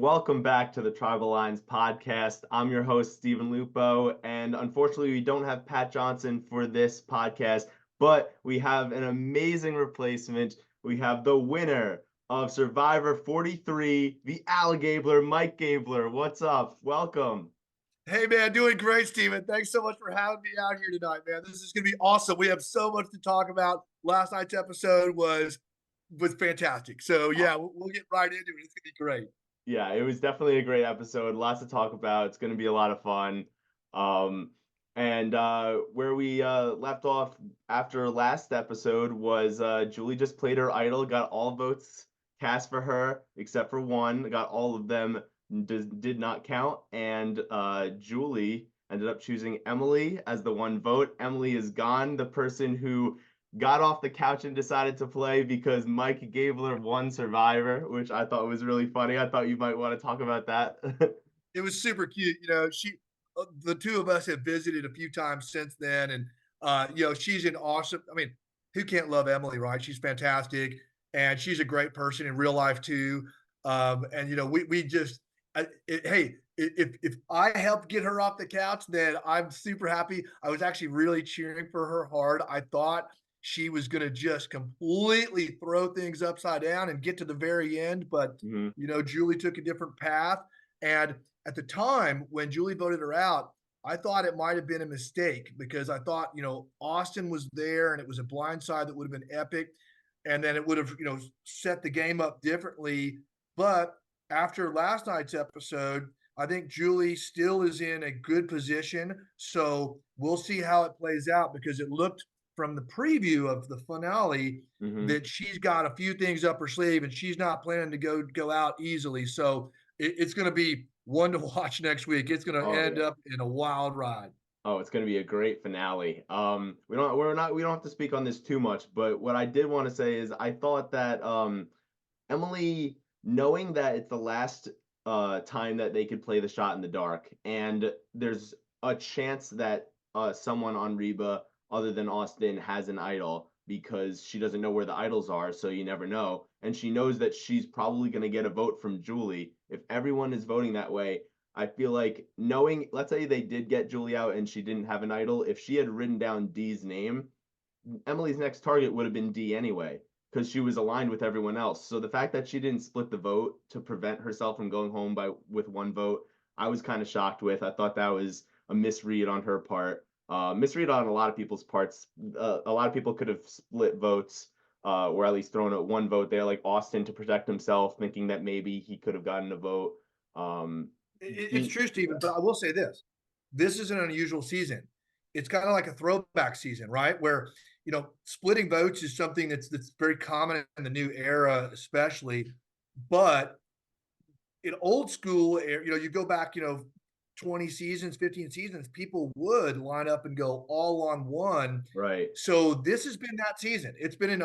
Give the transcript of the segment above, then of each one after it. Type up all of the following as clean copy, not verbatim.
Welcome back to the Tribal Lines podcast. I'm your host, Stephen Lupo, and unfortunately, we don't have Pat Johnson for this podcast, but we have an amazing replacement. We have the winner of Survivor 43, the Gabler, Mike Gabler. What's up? Welcome. Hey man, doing great, Steven. Thanks so much for having me out here tonight, man. This is gonna be awesome. We have so much to talk about. Last night's episode was fantastic. So yeah, we'll get right into it. It's gonna be great. Yeah, it was definitely a great episode. Lots to talk about. It's going to be a lot of fun. Um, and where we left off after last episode was Julie just played her idol, got all votes cast for her except for one, got all of them, did not count, and Julie ended up choosing Emily as the one vote. Emily is gone, the person who got off the couch and decided to play because Mike Gabler won Survivor, which I thought was really funny. I thought you might want to talk about that. It was super cute. The two of us have visited a few times since then, and she's an awesome. I mean, who can't love Emily, right? She's fantastic, and she's a great person in real life too. And we just, hey, if I helped get her off the couch, then I'm super happy. I was actually really cheering for her hard. I thought she was going to just completely throw things upside down and get to the very end, but Mhm. Julie took a different path. And at the time when Julie voted her out, I thought it might have been a mistake because I thought, Austin was there and it was a blindside that would have been epic. And then it would have, set the game up differently. But after last night's episode, I think Julie still is in a good position. So we'll see how it plays out because it looked from the preview of the finale Mhm. that she's got a few things up her sleeve and she's not planning to go out easily. So it's going to be one to watch next week. It's going to Oh end yeah. up in a wild ride. Oh, it's going to be a great finale. We don't have to speak on this too much, but what I did want to say is I thought that Emily, knowing that it's the last time that they could play the shot in the dark, and there's a chance that someone on Reba other than Austin has an idol because she doesn't know where the idols are, so you never know. And she knows that she's probably going to get a vote from Julie. If everyone is voting that way, I feel like knowing, let's say they did get Julie out and she didn't have an idol, if she had written down D's name, Emily's next target would have been D anyway because she was aligned with everyone else. So the fact that she didn't split the vote to prevent herself from going home with one vote, I was kind of shocked with. I thought that was a misread on her part. Misread on a lot of people's parts. A lot of people could have split votes, or at least thrown out one vote there, like Austin to protect himself, thinking that maybe he could have gotten a vote. Um, It's true, Stephen, but I will say this. This is an unusual season. It's kind of like a throwback season, right? Where, splitting votes is something that's very common in the new era, especially. But in old school, you go back, 20 seasons, 15 seasons, people would line up and go all on one. right. So this has been that season. It's been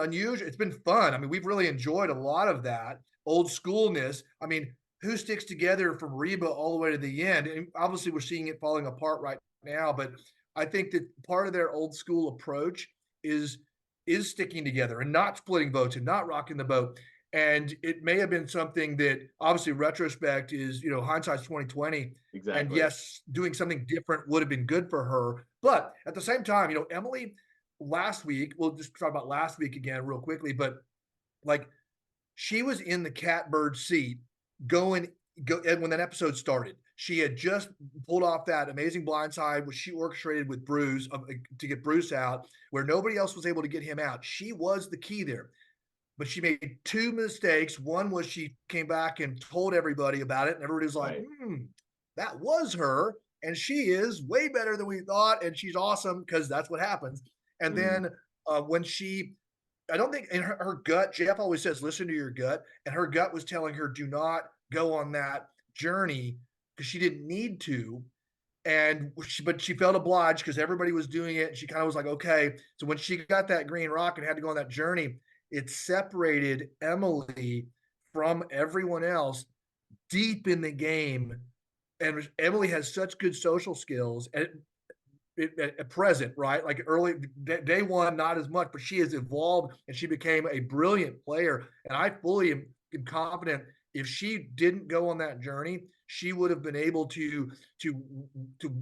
fun. I mean, we've really enjoyed a lot of that old schoolness. I mean, who sticks together from Reba all the way to the end? And obviously we're seeing it falling apart right now, but I think that part of their old school approach is is sticking together and not splitting votes and not rocking the boat. And it may have been something that obviously retrospect is, hindsight's 2020. And Exactly. yes, doing something different would have been good for her. But at the same time, Emily last week, we'll just talk about last week again real quickly, but like she was in the catbird seat going go when that episode started. She had just pulled off that amazing blindside, which she orchestrated with Bruce to get Bruce out, where nobody else was able to get him out. She was the key there, but she made two mistakes. One was she came back and told everybody about it, and everybody was like, Right. that was her. And she is way better than we thought. And she's awesome because that's what happens. And Mhm. then when I don't think in her gut, Jeff always says, listen to your gut. And her gut was telling her, do not go on that journey because she didn't need to. But she felt obliged because everybody was doing it. And she kind of was like, okay. So when she got that green rock and had to go on that journey, it separated Emily from everyone else deep in the game. And Emily has such good social skills at present, right? Like early day one, not as much, but she has evolved and she became a brilliant player. And I fully am confident if she didn't go on that journey, she would have been able to to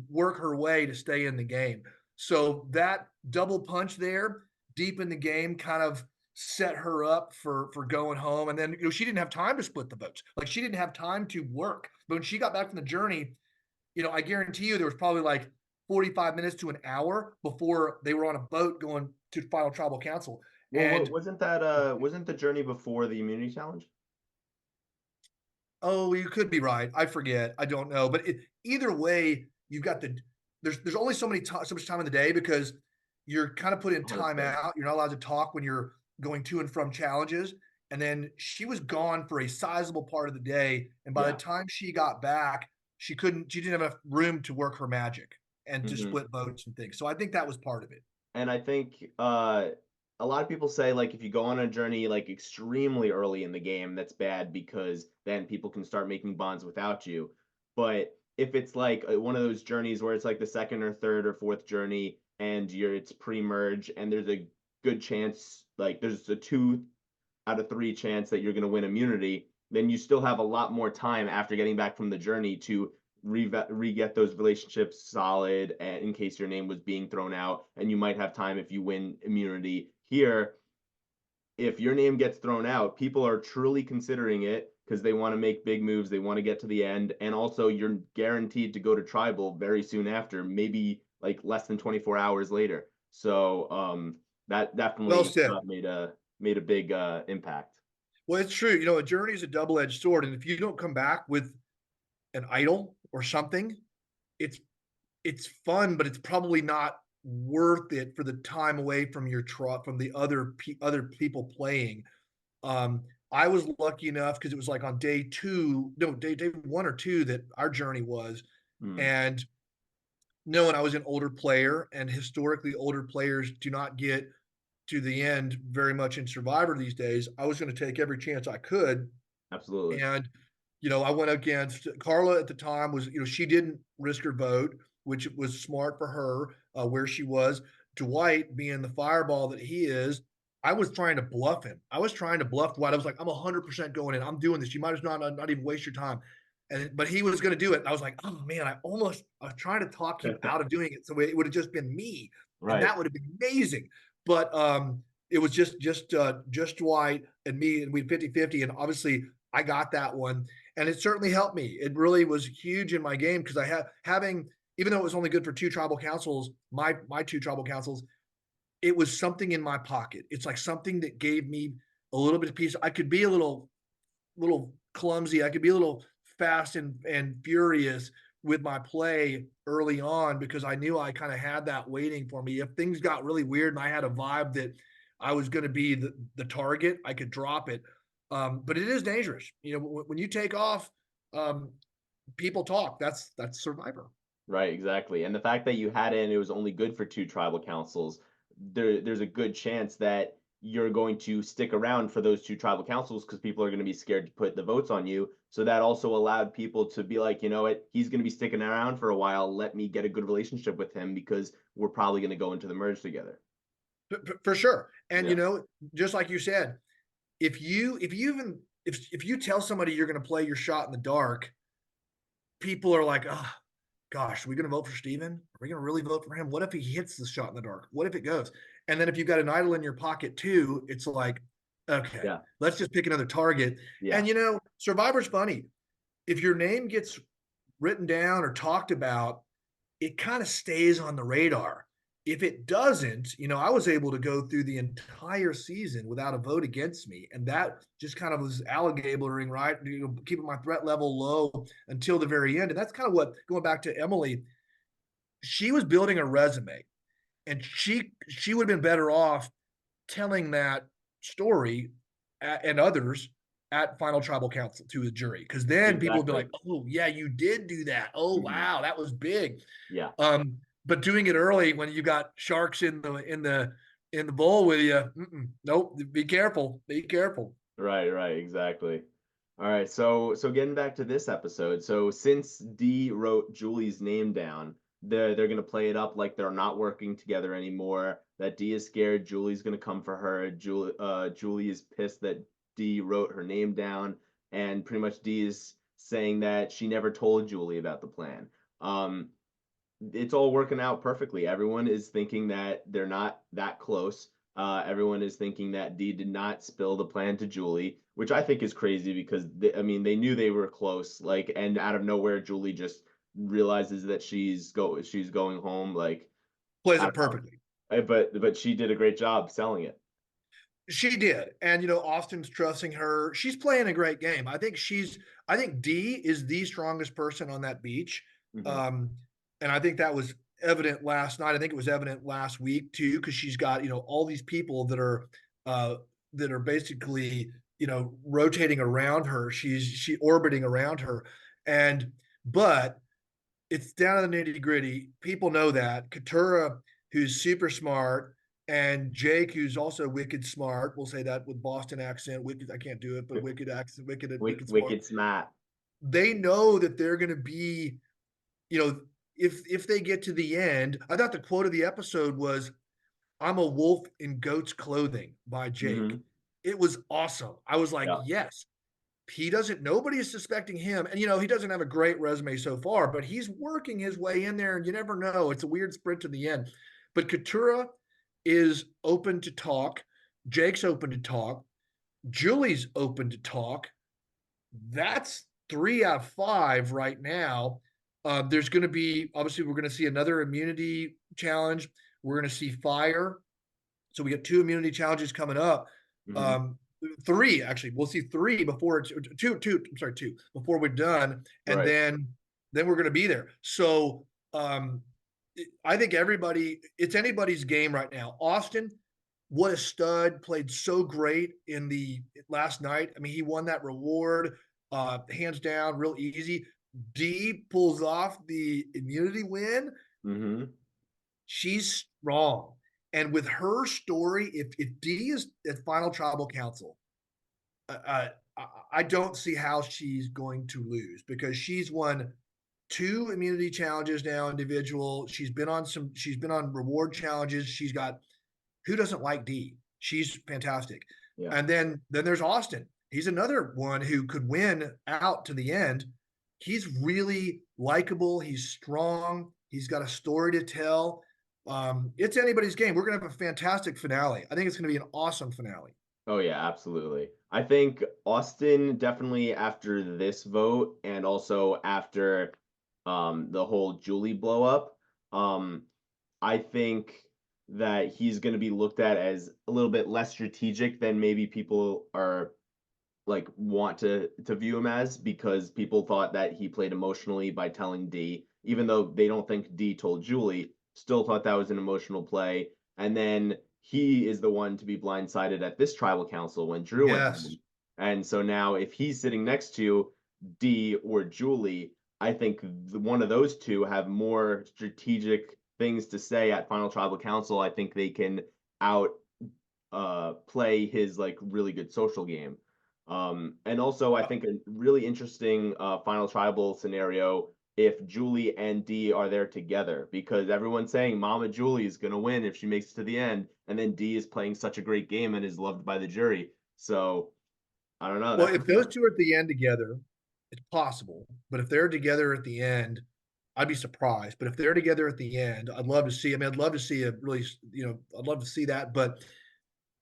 work her way to stay in the game. So that double punch there, deep in the game, kind of set her up for going home. And then she didn't have time to split the votes. Like she didn't have time to work. But when she got back from the journey, I guarantee you there was probably like 45 minutes to an hour before they were on a boat going to final tribal council. Well, And wasn't the journey before the immunity challenge? oh, you could be right. I forget. I don't know. But either way, you've got there's only so much time in the day because you're kind of put in Understood. timeout. You're not allowed to talk when you're going to and from challenges. And then she was gone for a sizable part of the day. And by the Yeah. time she got back, she didn't have enough room to work her magic and to Mhm. split votes and things. So I think that was part of it. And I think a lot of people say like if you go on a journey like extremely early in the game, that's bad because then people can start making bonds without you. But if it's like one of those journeys where it's like the second or third or fourth journey and it's pre-merge and there's a good chance like there's a 2 out of 3 chance that you're going to win immunity, then you still have a lot more time after getting back from the journey to re-get those relationships solid and in case your name was being thrown out, and you might have time if you win immunity here. If your name gets thrown out, people are truly considering it because they want to make big moves, they want to get to the end, and also you're guaranteed to go to tribal very soon after, maybe like less than 24 hours later. So that Well definitely said. made a big impact. Well, it's true. A journey is a double-edged sword. And if you don't come back with an idol or something, it's it's fun, but it's probably not worth it for the time away from from the other people playing. Um, I was lucky enough because it was like on day two, no, day 1 or 2 that our journey was, Mm, and knowing I was an older player, and historically older players do not get to the end very much in Survivor these days. I was going to take every chance I could, absolutely. and I went against Carla at the time. Was she didn't risk her vote, which was smart for her where she was. Dwight, being the fireball that he is, I was trying to bluff him. I was trying to bluff Dwight. I was like, I'm 100% going in. I'm doing this. You might as well not even waste your time. But he was going to do it. And I was like, oh man, I was trying to talk him out of doing it, so it would have just been me, and Right. that would have been amazing. But it was just Dwight and me, and we 50-50. And obviously I got that one, and it certainly helped me. It really was huge in my game because I had having even though it was only good for 2 tribal councils, my 2 tribal councils, it was something in my pocket. It's like something that gave me a little bit of peace. I could be a little clumsy. I could be a little fast and furious with my play early on because I knew I kind of had that waiting for me. If things got really weird and I had a vibe that I was going to be the target, I could drop it. But it is dangerous. When you take off, um, people talk. That's Survivor. Right, exactly. And the fact that you had it and it was only good for 2 tribal councils, there's a good chance that you're going to stick around for those 2 tribal councils because people are going to be scared to put the votes on you. So that also allowed people to be like, you know what, he's going to be sticking around for a while. Let me get a good relationship with him because we're probably going to go into the merge together. For sure. And Yeah, just like you said, if you tell somebody you're going to play your shot in the dark, people are like, oh, gosh, are we going to vote for Steven? Are we going to really vote for him? What if he hits the shot in the dark? What if it goes? And then if you've got an idol in your pocket too, it's like, okay, yeah, let's just pick another target. yeah, And Survivor's funny. If your name gets written down or talked about, it kind of stays on the radar. If it doesn't, I was able to go through the entire season without a vote against me. And that just kind of was alligatoring, right? Keeping my threat level low until the very end. And that's kind of what, going back to Emily, she was building a resume, and she would have been better off telling that story and others at final tribal council to the jury, because then people would be exactly. like, oh yeah, you did do that, oh Hmm. wow, that was big. Yeah. But doing it early when you got sharks in the bowl with you, nope, be careful, be careful. Right, right, exactly. All right, so getting back to this episode, so since Dee wrote Julie's name down, they're gonna play it up like they're not working together anymore. That Dee is scared Julie's gonna come for her. Julie is pissed that Dee wrote her name down, and pretty much Dee is saying that she never told Julie about the plan. Um, it's all working out perfectly. Everyone is thinking that they're not that close. Everyone is thinking that Dee did not spill the plan to Julie, which I think is crazy because I mean they knew they were close, like, and out of nowhere Julie just realizes that she's going home. Like, Plays I it don't know. perfectly. But she did a great job selling it. She did. And, Austin's trusting her. She's playing a great game. I think Dee is the strongest person on that beach. Hmm. Um, and I think that was evident last night. I think it was evident last week too, because she's got, all these people uh, that are basically, rotating around her. She orbiting around her. And, but it's down to the nitty gritty. People know that. Katura, who's super smart, and Jake, who's also wicked smart. We'll say that with Boston accent. Wicked, I can't do it, but wicked accent, wicked smart. Wicked smart. They know that they're going to be, you know, if they get to the end. I thought the quote of the episode was, "I'm a wolf in goat's clothing" by Jake. Hmm. It was awesome. I was like, Yeah. yes, he doesn't, nobody is suspecting him. And, he doesn't have a great resume so far, but he's working his way in there and you never know. It's a weird sprint to the end. But Katura is open to talk. Jake's open to talk. Julie's open to talk. That's 3 out of 5 right now. There's going to be, obviously, we're going to see another immunity challenge. We're going to see fire. So we got 2 immunity challenges coming up. Hmm. Um, 3 actually. We'll see 3 before it's two. I'm sorry, 2 before we're done, and Right. then we're going to be there. So um, I think it's anybody's game right now. Austin, what a stud! Played so great in the last night. I mean, he won that reward, hands down, real easy. D pulls off the immunity win. Hmm. She's strong. And with her story, if D is at final tribal council, uh, I don't see how she's going to lose because she's won 2 immunity challenges now, individual. She's been on reward challenges. She's got, who doesn't like D? She's fantastic. Yeah. And then there's Austin. He's another one who could win out to the end. He's really likable. He's strong. He's got a story to tell. It's anybody's game. We're gonna have a fantastic finale. I think it's gonna be an awesome finale. Oh yeah, absolutely. I think Austin definitely after this vote and also after the whole Julie blow up, um I think that he's going to be looked at as a little bit less strategic than maybe people are like want to view him as because people thought that he played emotionally by telling D, even though they don't think D told Julie, still thought that was an emotional play. And then he is the one to be blindsided at this tribal council when Drew went Yes. home. And so now if he's sitting next to D or Julie, I think one of those two have more strategic things to say at final tribal council. I think they can out play his like really good social game. And also, I think a really interesting final tribal scenario if Julie and Dee are there together because everyone's saying Mama Julie is going to win if she makes it to the end. And then Dee is playing such a great game and is loved by the jury. So I don't know. Well, That's if those two are at the end together, it's possible. But if they're together at the end, I'd be surprised. But if they're together at the end, I'd love to see. I mean, I'd love to see a really, I'd love to see that. But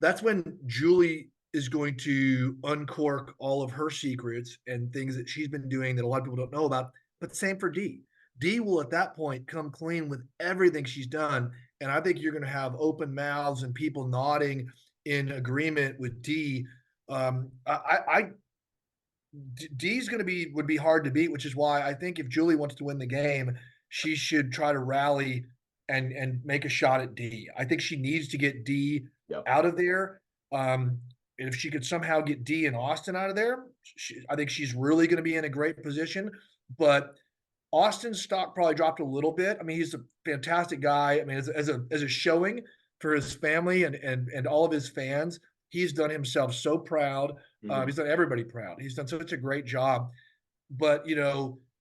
that's when Julie is going to uncork all of her secrets and things that she's been doing that a lot of people don't know about. But same for D. D will at that point come clean with everything she's done. And I think you're going to have open mouths and people nodding in agreement with D. D's going to would be hard to beat, which is why I think if Julie wants to win the game, she should try to rally and make a shot at D. I think she needs to get D yep. out of there. And if she could somehow get D and Austin out of there, I think she's really going to be in a great position. But Austin's stock probably dropped a little bit. I mean, he's a fantastic guy. I mean, as a showing for his family and all of his fans, he's done himself so proud. Hmm. He's done everybody proud. He's done such a great job. But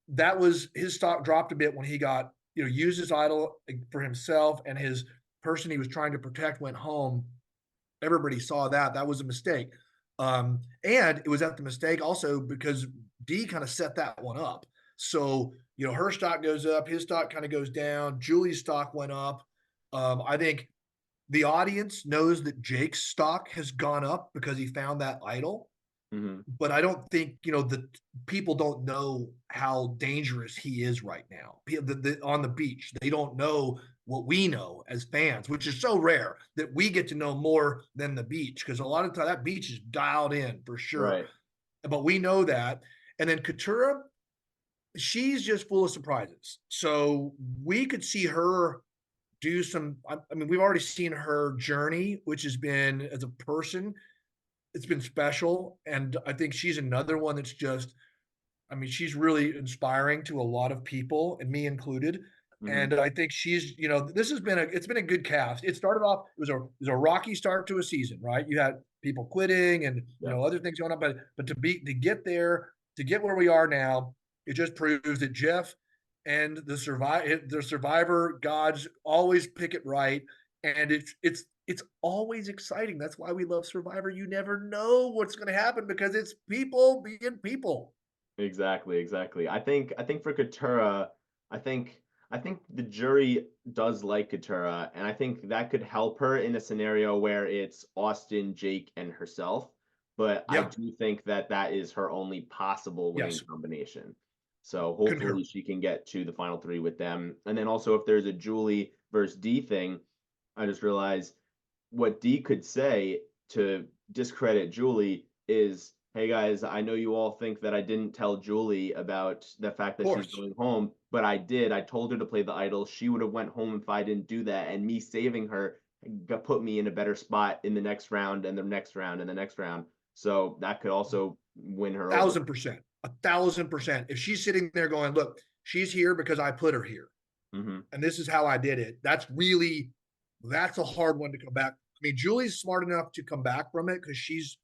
that was his stock dropped a bit when he got used his idol for himself, and his person he was trying to protect went home. Everybody saw that. That was a mistake. And it was at the mistake also because D kind of set that one up. So, her stock goes up, his stock kind of goes down. Julie's stock went up. I think the audience knows that Jake's stock has gone up because he found that idol, Hmm. but I don't think the people don't know how dangerous he is right now. On the beach, they don't know what we know as fans, which is so rare that we get to know more than the beach because a lot of time that beach is dialed in for sure. Right. But we know that, and then Katura, she's just full of surprises. So we could see her do some. I mean, we've already seen her journey, which has been as a person it's been special. And I think she's another one that's just, I mean, she's really inspiring to a lot of people, and me included. Hmm. And I think she's, this has been it's been a good cast. It started off, it was a rocky start to a season, right? You had people quitting and Yep. other things going on, but to get there, to get where we are now, it just proves that Jeff and the survivor gods always pick it right. And it's always exciting. That's why we love Survivor. You never know what's going to happen because it's people being people. Exactly, exactly. I think for Katura, I think I think the jury does like Katura, and I think that could help her in a scenario where it's Austin, Jake, and herself. But I Yeah. do think that that is her only possible winning Yes. combination. So Concur. hopefully she can get to the final three with them. And then also if there's a Julie versus D thing, I just realized what D could say to discredit Julie is, "Hey guys, I know you all think that I didn't tell Julie about the fact Of that she's course. going home, but I did. I told her to play the idol. She would have went home if I didn't do that, and me saving her put me in a better spot in the next round and the next round and the next round. So that could also win her over." 1,000%. 1,000%. If she's sitting there going, look, she's here because I put her here. Hmm. And this is how I did it. That's a hard one to come back. I mean, Julie's smart enough to come back from it because she's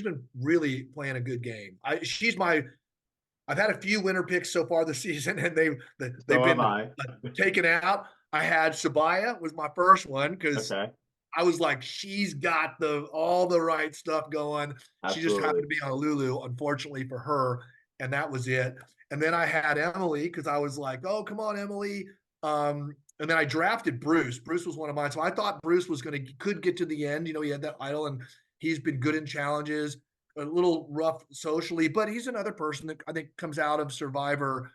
been really playing a good game. I've had a few winner picks so far this season, and they've So have been I. taken out. I had Sabaya was my first one because Okay, I was like, she's got all the right stuff going. She just happened absolutely. to be on Lulu, unfortunately for her, and that was it. And then I had Emily because I was like, oh, come on, Emily. And then I drafted Bruce. Bruce was one of mine, so I thought Bruce could get to the end. He had that idol, and he's been good in challenges. A little rough socially, but he's another person that I think comes out of Survivor.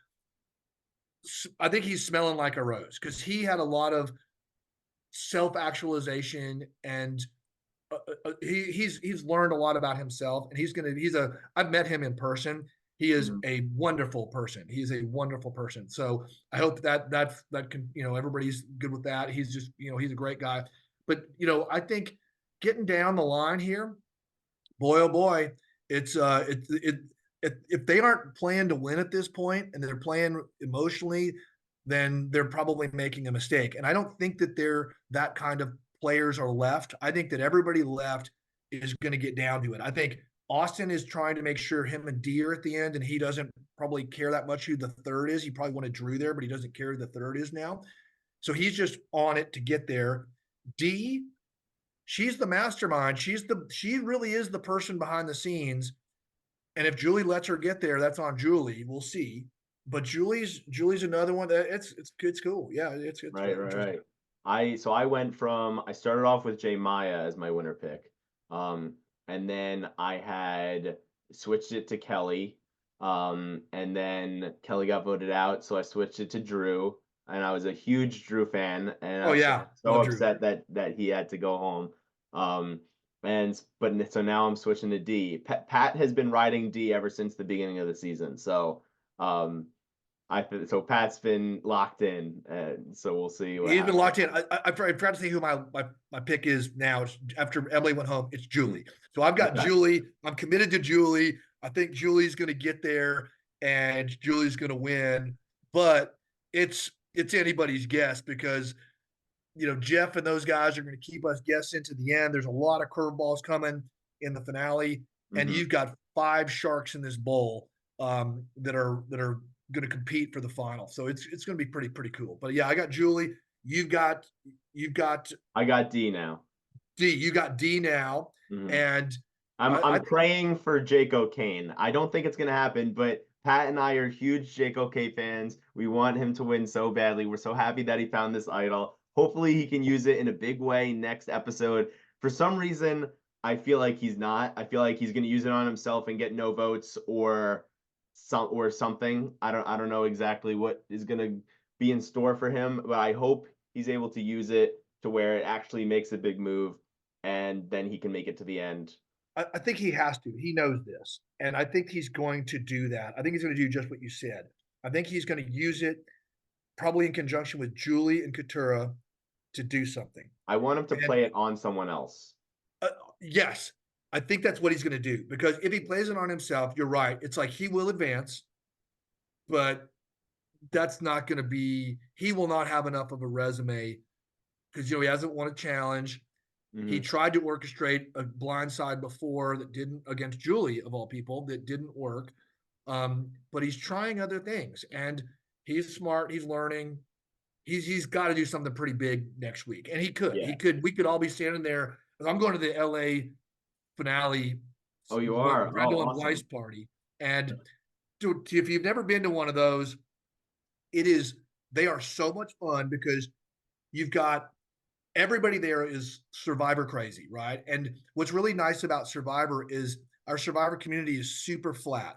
I think he's smelling like a rose because he had a lot of self actualization and he's learned a lot about himself, and I've met him in person. He is Mhm. a wonderful person. He is a wonderful person. So I hope that can everybody's good with that. He's just he's a great guy. But I think getting down the line here, boy oh boy, it's if they aren't playing to win at this point and they're playing emotionally, then they're probably making a mistake. And I don't think that they're that kind of players are left. I think that everybody left is going to get down to it. I think Austin is trying to make sure him and D are at the end, and he doesn't probably care that much who the third is. He probably wanted Drew there, but he doesn't care who the third is now. So he's just on it to get there. D, she's the mastermind. She really is the person behind the scenes. And if Julie lets her get there, that's on Julie. We'll see. But Julie's another one that it's cool. Yeah, it's Right, right, interesting. right. I started off with Jay Maya as my winner pick. Um, and then I had switched it to Kelly. And then Kelly got voted out, so I switched it to Drew. And I was a huge Drew fan, and I Oh was yeah, so love Drew. upset that he had to go home. So now I'm switching to D. Pat has been riding D ever since the beginning of the season. Um, so Pat's been locked in, and so we'll see what He's been happens. locked in. I tried to see who my pick is now. After Emily went home, it's Mm. Julie. So I've got Okay. Julie. I'm committed to Julie. I think Julie's going to get there, and Julie's going to win. But it's anybody's guess because Jeff and those guys are going to keep us guessing to the end. There's a lot of curveballs coming in the finale, and Hmm. you've got 5 sharks in this bowl that are going to compete for the final. So it's going to be pretty cool. But yeah, I got Julie. You've got you've got I got D now. D. You got D now, Hmm. and I I'm think praying for Jake O'Kane. I don't think it's gonna happen, but Pat and I are huge Jake O'Kane fans. We want him to win so badly. We're so happy that he found this idol. Hopefully, he can use it in a big way next episode. For some reason, I feel like he's not. I feel like he's gonna use it on himself and get no votes or something. I don't know exactly what is gonna be in store for him, but I hope he's able to use it to where it actually makes a big move and then he can make it to the end. I think he has to. He knows this, and I think he's going to do that. I think he's going to do just what you said. I think he's going to use it probably in conjunction with Julie and Katura to do something. I want him to And play it on someone else. yes, I think that's what he's going to do because if he plays it on himself, you're right. It's like he will advance, but that's not going to be. He will not have enough of a resume because he hasn't won a challenge. He Hmm. tried to orchestrate a blindside before that didn't against Julie of all people that didn't work. But he's trying other things and he's smart. He's learning. He's got to do something pretty big next week, and he could. Yeah. He could. We could all be standing there. I'm going to the LA finale, Oh, you are? Oh, Randall and Weiss awesome. party, and if you've never been to one of those, it is. They are so much fun because you've got everybody there is Survivor crazy, right? And what's really nice about Survivor is our Survivor community is super flat.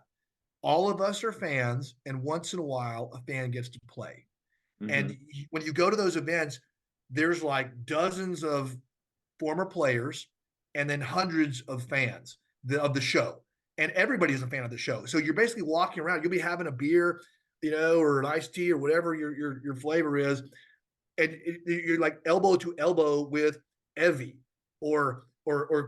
All of us are fans, and once in a while, a fan gets to play. And Hmm. when you go to those events, there's like dozens of former players and then hundreds of fans of the show. And everybody's a fan of the show. So you're basically walking around, you'll be having a beer, or an iced tea or whatever your flavor is, and you're like elbow to elbow with Evie or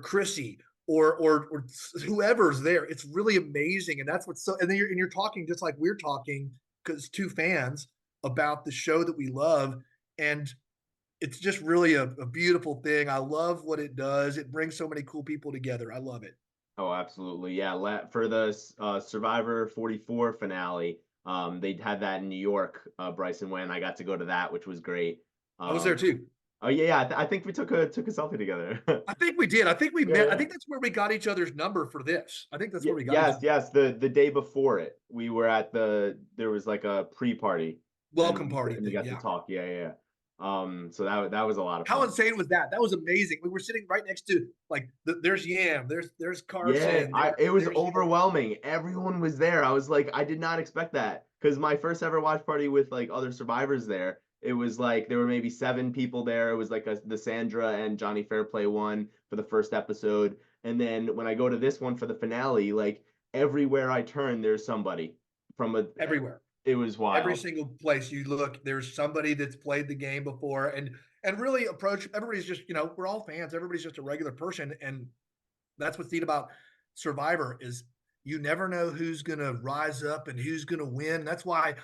Chrissy or whoever's there. It's really amazing, and that's what's so. And then you're talking just like we're talking because two fans about the show that we love, and it's just really a beautiful thing. I love what it does. It brings so many cool people together. I love it. Oh, absolutely. Yeah. For the Survivor 44 finale, they had that in New York. Bryson went. I got to go to that, which was great. I was there Um, too. oh yeah, yeah. I think we took a selfie together. I think we did. I think we Yeah, met. I yeah. think that's where we got each other's number for this. I think that's where we got each Yes, other. yes. The day before it, we were at there was like a pre-party Welcome party and we thing. got to Yeah. talk. Yeah, yeah, yeah. So that was a lot of How fun. insane was that? That was amazing. We were sitting right next to like there's Yam, there's Yeah, Carson, it was there's you. overwhelming. Everyone was there. I was like, I did not expect that because my first ever watch party with like other survivors there, it was like there were maybe 7 people there. It was like the Sandra and Johnny Fairplay one for the first episode, and then when I go to this one for the finale, like everywhere I turn, there's somebody from a. Everywhere. It was Every wild. single place you look, there's somebody that's played the game before and really approach everybody's just, we're all fans. Everybody's just a regular person. And that's what's neat about Survivor is you never know who's gonna rise up and who's gonna win. That's why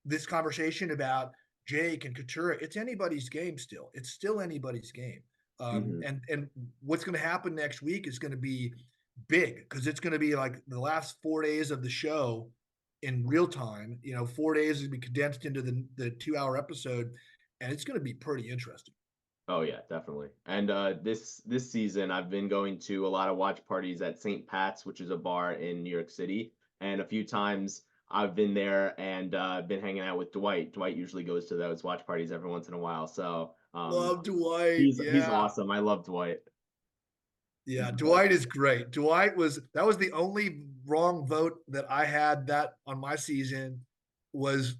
this conversation about Jake and Katura, it's anybody's game still. It's still anybody's game. Hmm. And what's going to happen next week is going to be big because it's going to be like the last 4 days of the show in real time. 4 days is going to be condensed into the 2 hour episode, and it's going to be pretty interesting. Oh yeah, definitely. And this season I've been going to a lot of watch parties at St. Pat's, which is a bar in New York City, and a few times I've been there and been hanging out with Dwight. Dwight usually goes to those watch parties every once in a while. So Love Dwight. he's Yeah. awesome. I love Dwight. He's Yeah, the best. Dwight is great. That was the only wrong vote that I had that on my season was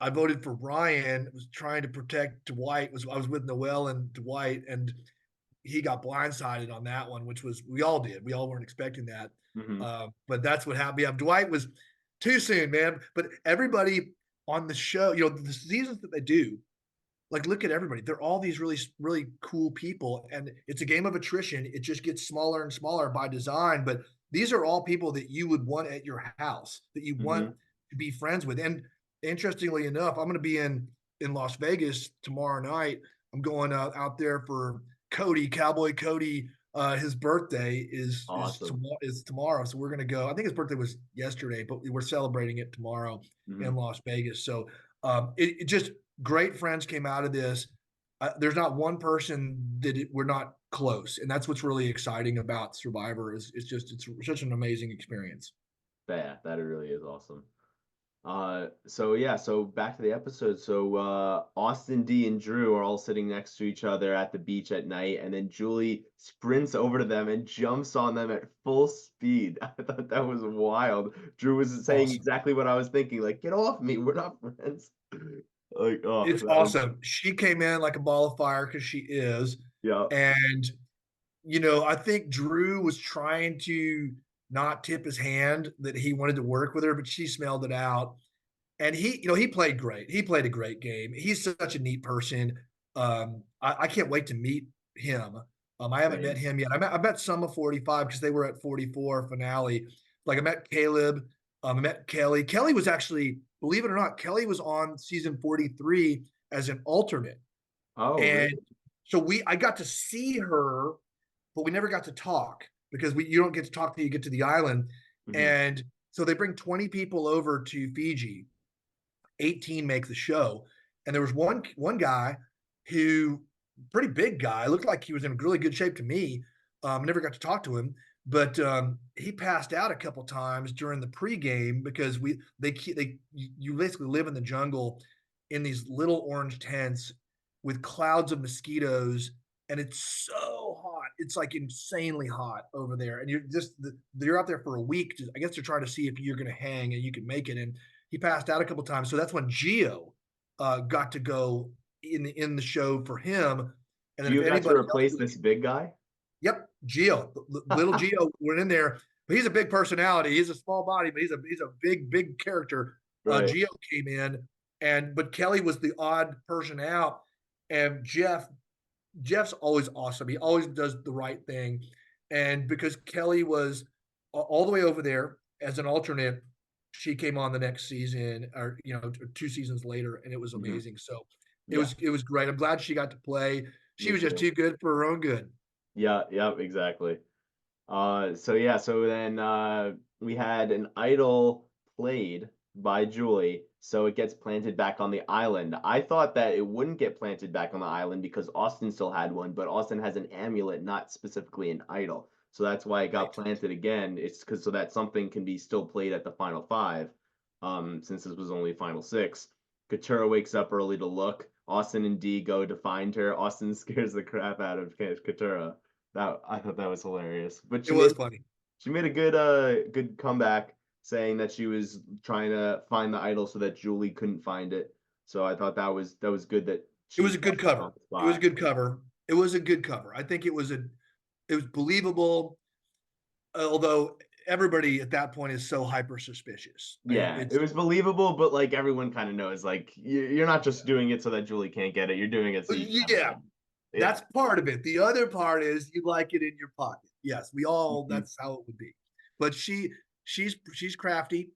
I voted for Ryan, was trying to protect Dwight. I was with Noel and Dwight, and he got blindsided on that one, which was we all did. We all weren't expecting that. Hmm. But that's what happened. Yeah, Dwight was too soon, man. But everybody on the show, the seasons that they do, like look at everybody. They're all these really, really cool people. And it's a game of attrition. It just gets smaller and smaller by design. But these are all people that you would want at your house, that you want Hmm. to be friends with. And interestingly enough, I'm going to be in Las Vegas tomorrow night. I'm going out there for Cody, Cowboy Cody. His birthday Awesome. is tomorrow, so we're gonna go. I think his birthday was yesterday, but we're celebrating it tomorrow in Hmm. Las Vegas. So it just great friends came out of this. There's not one person that we're not close, and that's what's really exciting about Survivor. Is it's just it's such an amazing experience. Yeah, that really is awesome. So yeah, so back to the episode. So Austin, D, and Drew are all sitting next to each other at the beach at night, and then Julie sprints over to them and jumps on them at full speed. I thought that was wild. Drew was saying Awesome. exactly what I was thinking, like, get off me, we're not friends. Like, oh, It's that was awesome. She came in like a ball of fire because she is, yeah. and I think Drew was trying to not tip his hand that he wanted to work with her, but she smelled it out. And he played great. He played a great game. He's such a neat person. I can't wait to meet him. I haven't met Same. him yet. I met some of 45 because they were at 44 finale. Like I met Caleb. I met Kelly. Kelly was actually, believe it or not, Kelly was on season 43 as an alternate. Oh, And really? so I got to see her, but we never got to talk because you don't get to talk till you get to the island. Hmm. And so they bring 20 people over to Fiji, 18 make the show. And there was one guy who, pretty big guy, looked like he was in really good shape to me. Never got to talk to him, but he passed out a couple times during the pregame because they you basically live in the jungle in these little orange tents with clouds of mosquitoes, and it's so hot. It's like insanely hot over there, and you're out there for a week. I guess they're trying to see if you're going to hang and you can make it. And he passed out a couple times, so that's when Geo got to go in the show for him. And then if Gio got to anybody else replace really, this big guy? yep, Geo, little Geo went in there, but he's a big personality. He's a small body, but he's a big character. Right. Geo came in, but Kelly was the odd person out, and Jeff's always awesome. He always does the right thing. And because Kelly was all the way over there as an alternate, she came on the next season or 2 seasons later, and it was Hmm. amazing. So it Yeah. was it was great. I'm glad she got to play. She Me was just too. too good for her own good. Yeah, yeah, exactly. So yeah, so then we had an idol played by Julie, so it gets planted back on the island. I thought that it wouldn't get planted back on the island because Austin still had one, but Austin has an amulet, not specifically an idol. So that's why it got Right. planted again. It's because so that something can be still played at the final five, since this was only final six. Katura wakes up early to look. Austin and Dee go to find her. Austin scares the crap out of Katura. That I thought that was hilarious. But It was funny. she made a good comeback saying that she was trying to find the idol so that Julie couldn't find it. So I thought that was good that It she was a good busted on cover. the It was a spot. good cover. It was a good cover. I think it was believable, although everybody at that point is so hyper suspicious. Yeah, it It's was believable, but like everyone kind of knows, like you're not just doing it so that Julie can't get it. You're doing it so you can have yeah, fun. Yeah. that's part of it. The other part is you like it in your pocket. Yes, we all. Mhm. That's how it would be. But she's crafty,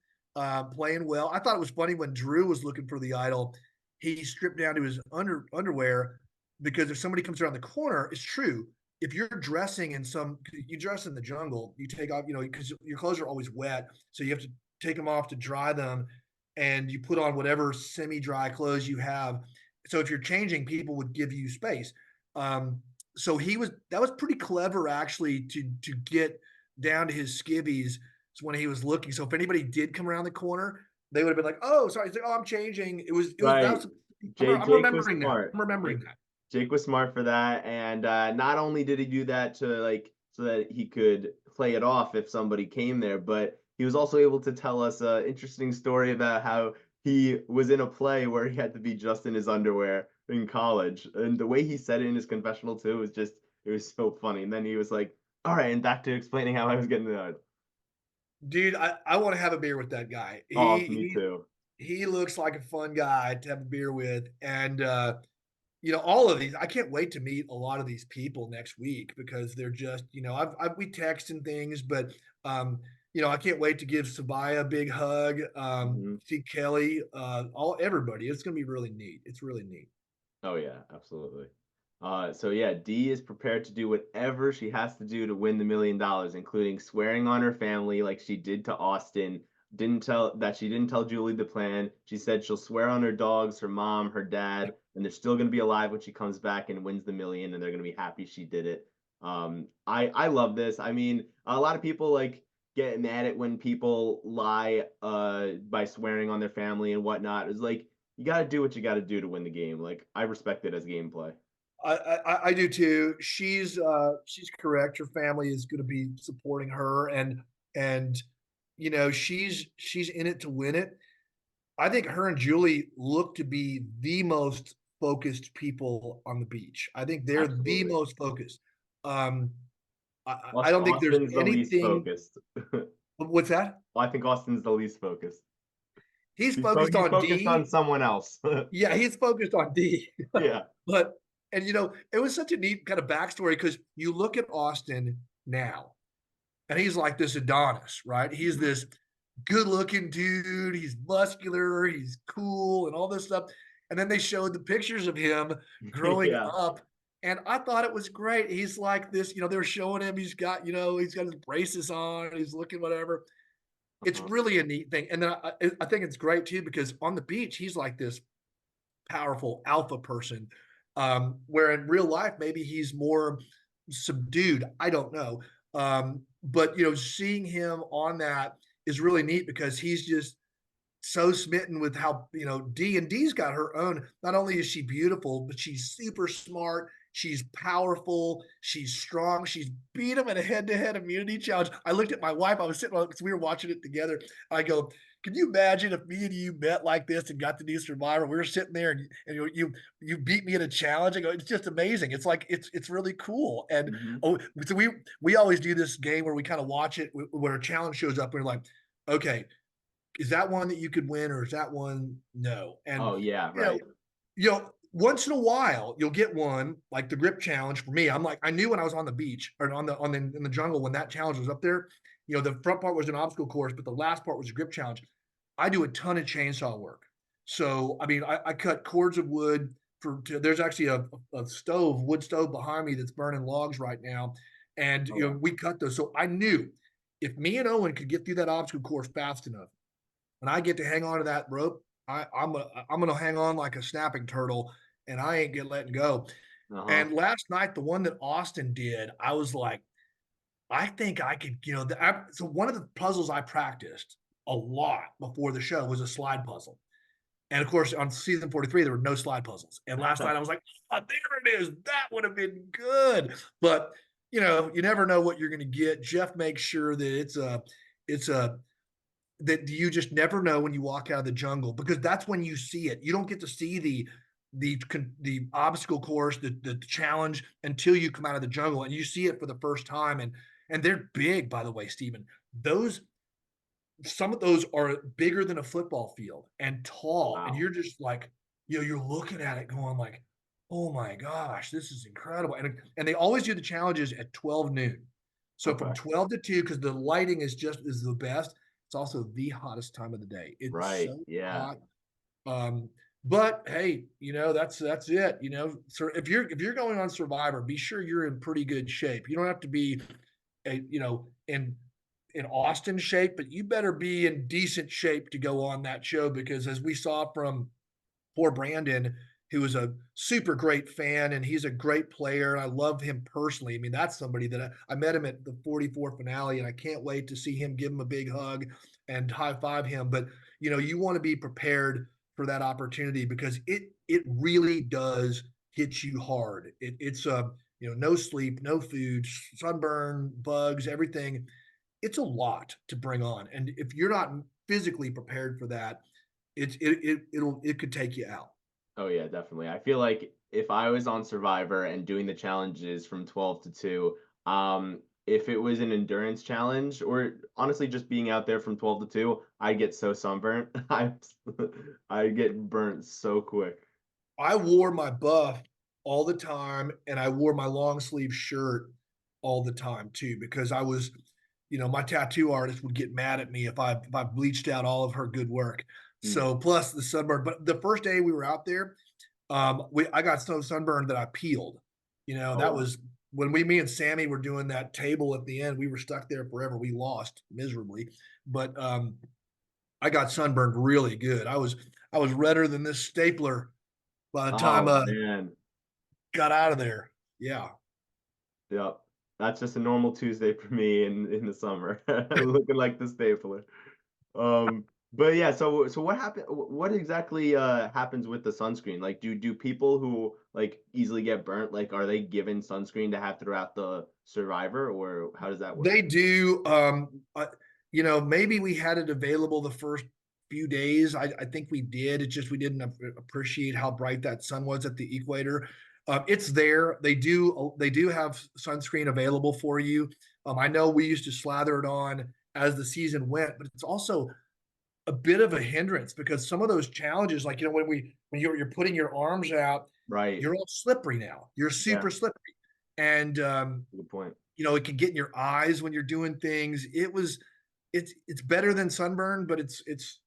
playing well. I thought it was funny when Drew was looking for the idol. He stripped down to his underwear because if somebody comes around the corner, it's true. If you're dressing in you dress in the jungle, you take off, because your clothes are always wet, so you have to take them off to dry them, and you put on whatever semi-dry clothes you have. So if you're changing, people would give you space. So that was pretty clever actually to get down to his skivvies when he was looking. So if anybody did come around the corner, they would have been like, "Oh, sorry." He's like, "Oh, I'm changing." It was that Right. was. I'm Jake was remembering that. smart. I'm remembering that. Jake was smart for that, and not only did he do that to like so that he could play it off if somebody came there, but he was also able to tell us an interesting story about how he was in a play where he had to be just in his underwear in college, and the way he said it in his confessional too was just it was so funny. And then he was like, "All right," and back to explaining how I was getting the idol. Dude, I want to have a beer with that guy. Oh, He me he too. he looks like a fun guy to have a beer with, and all of these. I can't wait to meet a lot of these people next week because they're just, we text and things, but I can't wait to give Sabaya a big hug. Mhm. See Kelly, all everybody. It's gonna be really neat. It's really neat. Oh yeah, absolutely. So yeah, Dee is prepared to do whatever she has to do to win the $1 million, including swearing on her family like she did to Austin, she didn't tell Julie the plan. She said she'll swear on her dogs, her mom, her dad, and they're still gonna be alive when she comes back and wins the million, and they're gonna be happy she did it. I love this. I mean, a lot of people like get mad at when people lie by swearing on their family and whatnot. It's like you got to do what you got to do to win the game. Like I respect it as gameplay. I do too. She's correct. Her family is going to be supporting her, and you know she's in it to win it. I think her and Julie look to be the most focused people on the beach. I think they're the Absolutely. most focused. Um, I don't think there's Austin's the least anything. focused. What's that? Well, I think Austin's the least focused. He's focused He's on focused on D. someone else. Yeah, he's focused on D. Yeah. But and you know, it was such a neat kind of backstory because you look at Austin now, and he's like this Adonis, right? He's Mhm. this good-looking dude. He's muscular. He's cool, and all this stuff. And then they showed the pictures of him growing Yeah. up, and I thought it was great. He's like this, you know. They were showing him. He's got his braces on. He's looking whatever. It's Uh-huh. really a neat thing, and then I think it's great too because on the beach he's like this powerful alpha person, where in real life maybe he's more subdued. I don't know, but you know, seeing him on that is really neat because he's just so smitten with how you know D and D's got her own. Not only is she beautiful, but she's super smart. She's powerful. She's strong. She's beat him in a head-to-head immunity challenge. I looked at my wife. I was sitting because we were watching it together. I go, "Can you imagine if me and you met like this and got to do Survivor? We were sitting there and you beat me in a challenge." I go, "It's just amazing. It's like it's really cool." And Hmm. oh, so we always do this game where we kind of watch it where a challenge shows up and we're like, okay, is that one that you could win or is that one no? And Oh yeah, you know, right. once in a while you'll get one like the grip challenge for me. I'm like, I knew when I was on the beach or on the in the jungle when that challenge was up there, you know, the front part was an obstacle course, but the last part was a grip challenge. I do a ton of chainsaw work. So I mean, I cut cords of wood there's actually a stove, wood stove behind me that's burning logs right now. And Oh you wow. know, we cut those. So I knew if me and Owen could get through that obstacle course fast enough, when I get to hang on to that rope, I'm gonna hang on like a snapping turtle, and I ain't get letting go. Uh-huh. And last night, the one that Austin did, I was like, I think I could, you know. So one of the puzzles I practiced a lot before the show was a slide puzzle, and of course, on season 43, there were no slide puzzles. And last night, I was like, oh, there it is. That would have been good. But you know, you never know what you're going to get. Jeff makes sure that it's a that you just never know when you walk out of the jungle because that's when you see it. You don't get to see the obstacle course, the challenge until you come out of the jungle and you see it for the first time. And they're big, by the way, Stephen. Those Some of those are bigger than a football field and tall, and Wow. you're just like, you know, you're looking at it going like, oh my gosh, this is incredible. And they always do the challenges at 12 noon. So from Okay. 12 to 2, because the lighting is the best. It's also the hottest time of the day. It's Right. so Yeah. hot. But hey, you know, that's it. You know, so if you're going on Survivor, be sure you're in pretty good shape. You don't have to be you know, in Austin shape, but you better be in decent shape to go on that show because as we saw from poor Brandon, who is a super great fan and he's a great player. And I love him personally. I mean, that's somebody that I met him at the 44 finale, and I can't wait to see him give him a big hug and high five him. But you know, you want to be prepared for that opportunity because it really does hit you hard. It's you know, no sleep, no food, sunburn, bugs, everything. It's a lot to bring on, and if you're not physically prepared for that, it could take you out. Oh yeah, definitely. I feel like if I was on Survivor and doing the challenges from 12 to 2, if it was an endurance challenge or honestly just being out there from 12 to 2, I'd get so sunburnt. I'd get burnt so quick. I wore my buff all the time and I wore my long sleeve shirt all the time too because I was, you know, my tattoo artist would get mad at me if I bleached out all of her good work. Hmm. So plus the sunburn. But the first day we were out there, we I got so sunburned that I peeled. You know, Oh that wow. was when me and Sammy were doing that table at the end. We were stuck there forever. We lost miserably, but I got sunburned really good. I was redder than this stapler by the time Oh man. got out of there. Yeah. Yep. That's just a normal Tuesday for me in the summer. Looking like the stapler. But yeah, so what happened what exactly happens with the sunscreen? Like do people who like easily get burnt, like are they given sunscreen to have throughout the Survivor, or how does that work? They do. You know, maybe we had it available the first few days. I think we did. It's just we didn't appreciate how bright that sun was at the equator. It's there. They do have sunscreen available for you. I know we used to slather it on as the season went, but it's also a bit of a hindrance because some of those challenges, like when you're putting your arms out, Right. you're all slippery now. You're Yeah, super slippery, and good point. you know, it can get in your eyes when you're doing things. It's better than sunburn, but it's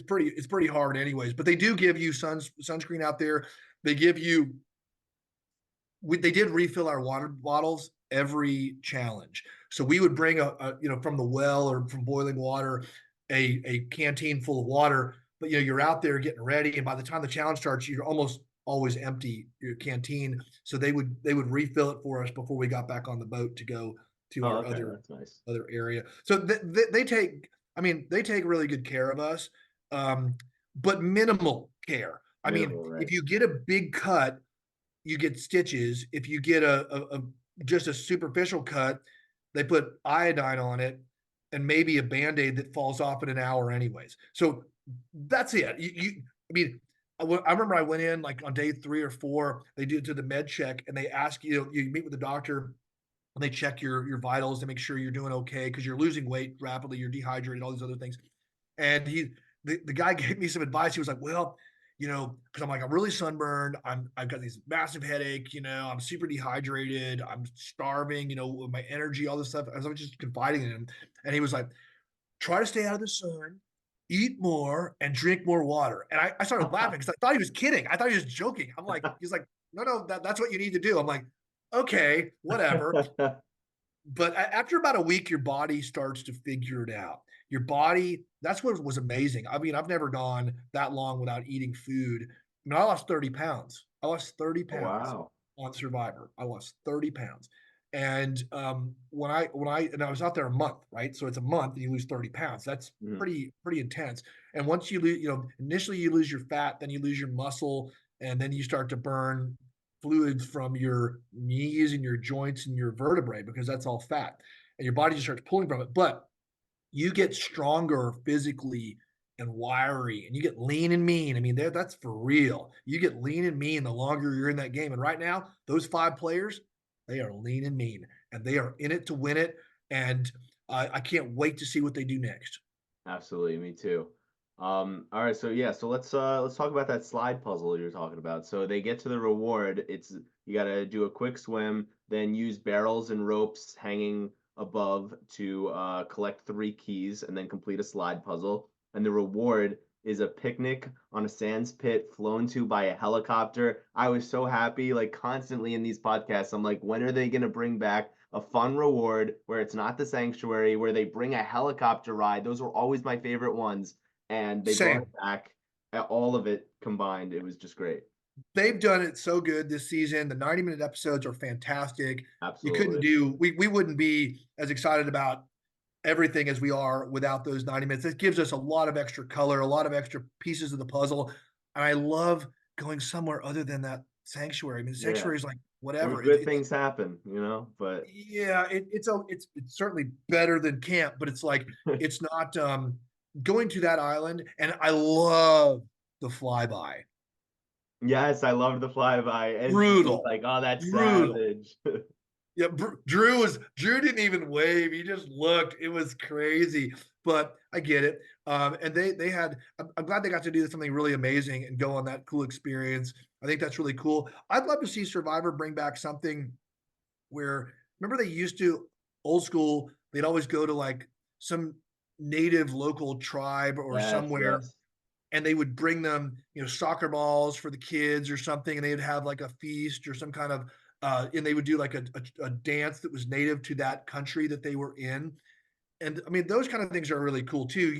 pretty hard anyways. But they do give you sunscreen out there. They give you they did refill our water bottles every challenge. So we would bring you know, from the well or from boiling water a canteen full of water, but you know, you're out there getting ready, and by the time the challenge starts, you're almost always empty your canteen. So they would refill it for us before we got back on the boat to go to Oh, our okay, that's nice. other area. So they take, I mean, they take really good care of us, um, but minimal care. I mean, Minimal, right? if you get a big cut, you get stitches. If you get a just a superficial cut, they put iodine on it and maybe a band-aid that falls off in an hour anyways. So that's it. I mean, I remember I went in like on day 3 or 4, they do it to the med check and they ask you, you meet with the doctor and they check your vitals to make sure you're doing okay because you're losing weight rapidly, you're dehydrated, all these other things. And the guy gave me some advice. He was like, well, you know, because I'm like, I'm really sunburned. I've got these massive headache, you know, I'm super dehydrated, I'm starving, you know, with my energy, all this stuff. As I was just confiding in him. And he was like, try to stay out of the sun, eat more, and drink more water. And I started laughing because I thought he was kidding. I thought he was joking. I'm like, he's like, no, that's what you need to do. I'm like, okay, whatever. But after about a week, your body starts to figure it out. Your body, that's what was amazing. I mean, I've never gone that long without eating food. I mean, I lost 30 pounds. I lost 30 Oh, pounds wow. on Survivor. I lost 30 pounds. And and I was out there a month, right? So it's a month and you lose 30 pounds. That's Mhm. pretty intense. And once you lose, you know, initially you lose your fat, then you lose your muscle, and then you start to burn fluids from your knees and your joints and your vertebrae because that's all fat, and your body just starts pulling from it. But you get stronger physically and wiry, and you get lean and mean. I mean, that's for real. You get lean and mean the longer you're in that game. And right now, those 5 players, they are lean and mean, and they are in it to win it. And I can't wait to see what they do next. Absolutely, me too. All right, so yeah, so let's talk about that slide puzzle you're talking about. So they get to the reward. It's you gotta do a quick swim, then use barrels and ropes hanging above to collect 3 keys, and then complete a slide puzzle. And the reward is a picnic on a sands pit flown to by a helicopter. I was so happy, like constantly in these podcasts. I'm like, when are they gonna bring back a fun reward where it's not the sanctuary, where they bring a helicopter ride? Those were always my favorite ones, and they brought Same. it back. All of it combined, it was just great. They've done it so good this season. The 90-minute episodes are fantastic. You couldn't Absolutely. do we wouldn't be as excited about everything as we are without those 90 minutes. It gives us a lot of extra color, a lot of extra pieces of the puzzle. And I love going somewhere other than that sanctuary. I mean, the Yeah, sanctuary is like where whatever. good things happen, but Yeah, it's certainly better than camp, but it's like it's not going to that island. And I love the flyby. yes, I loved the flyby. And he was Brutal, like, "Oh, that's brutal. savage." Yeah, Drew didn't even wave. He just looked. It was crazy, but I get it. And they had. I'm glad they got to do something really amazing and go on that cool experience. I think that's really cool. I'd love to see Survivor bring back something where remember they used to old school. They'd always go to like some native local tribe or Yes, somewhere yes. and they would bring them, you know, soccer balls for the kids or something, and they'd have like a feast or some kind of, and they would do like a dance that was native to that country that they were in, And I mean, those kind of things are really cool too.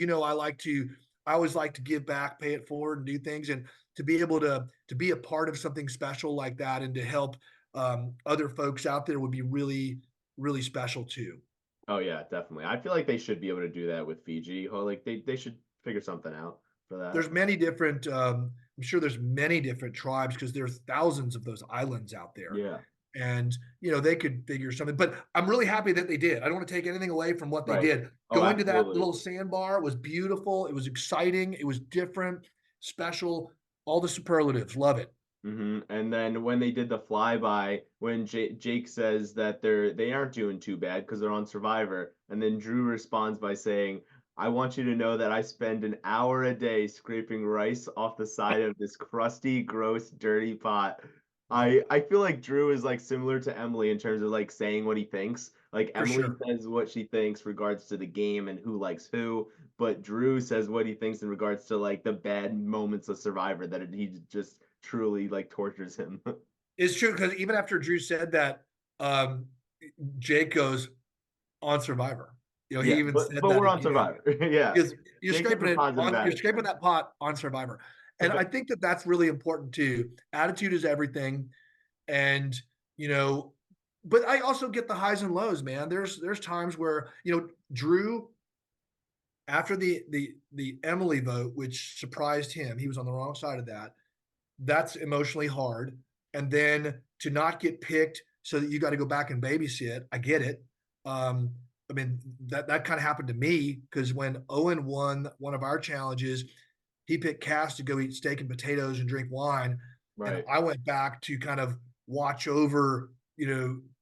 I always like to give back, pay it forward, and do things, and to be able to be a part of something special like that, and to help other folks out there would be really, really special too. Oh yeah, definitely. I feel like they should be able to do that with Fiji. Or like they should figure something out for that. There's many different. I'm sure there's many different tribes because there's thousands of those islands out there, Yeah. and they could figure something. But I'm really happy that they did. I don't want to take anything away from what they Right. did. Oh, Going to that absolutely. little sandbar was beautiful. It was exciting. It was different, special. All the superlatives. Love it. And then when they did the flyby, when Jake says that they aren't doing too bad because they're on Survivor, and then Drew responds by saying, "I want you to know that I spend an hour a day scraping rice off the side of this crusty, gross, dirty pot." I feel like Drew is like similar to Emily in terms of like saying what he thinks. Like For Emily sure. says what she thinks regards to the game and who likes who, but Drew says what he thinks in regards to like the bad moments of Survivor that he just truly like tortures him. It's true because even after Drew said that, um, Jake goes on Survivor. He Yeah, even said but that we're on again. Survivor. Yeah. Because you're Jake has scraping a it positive on you're scraping attitude. that pot on Survivor. And I think that that's really important too. Attitude is everything. And, you know, but I also get the highs and lows, man. There's times where, Drew, after the Emily vote, which surprised him, he was on the wrong side of that. That's emotionally hard. And then to not get picked so that you got to go back and babysit, I get it. I mean, that kind of happened to me because when Owen won one of our challenges, he picked Cass to go eat steak and potatoes and drink wine. And Right. I went back to kind of watch over,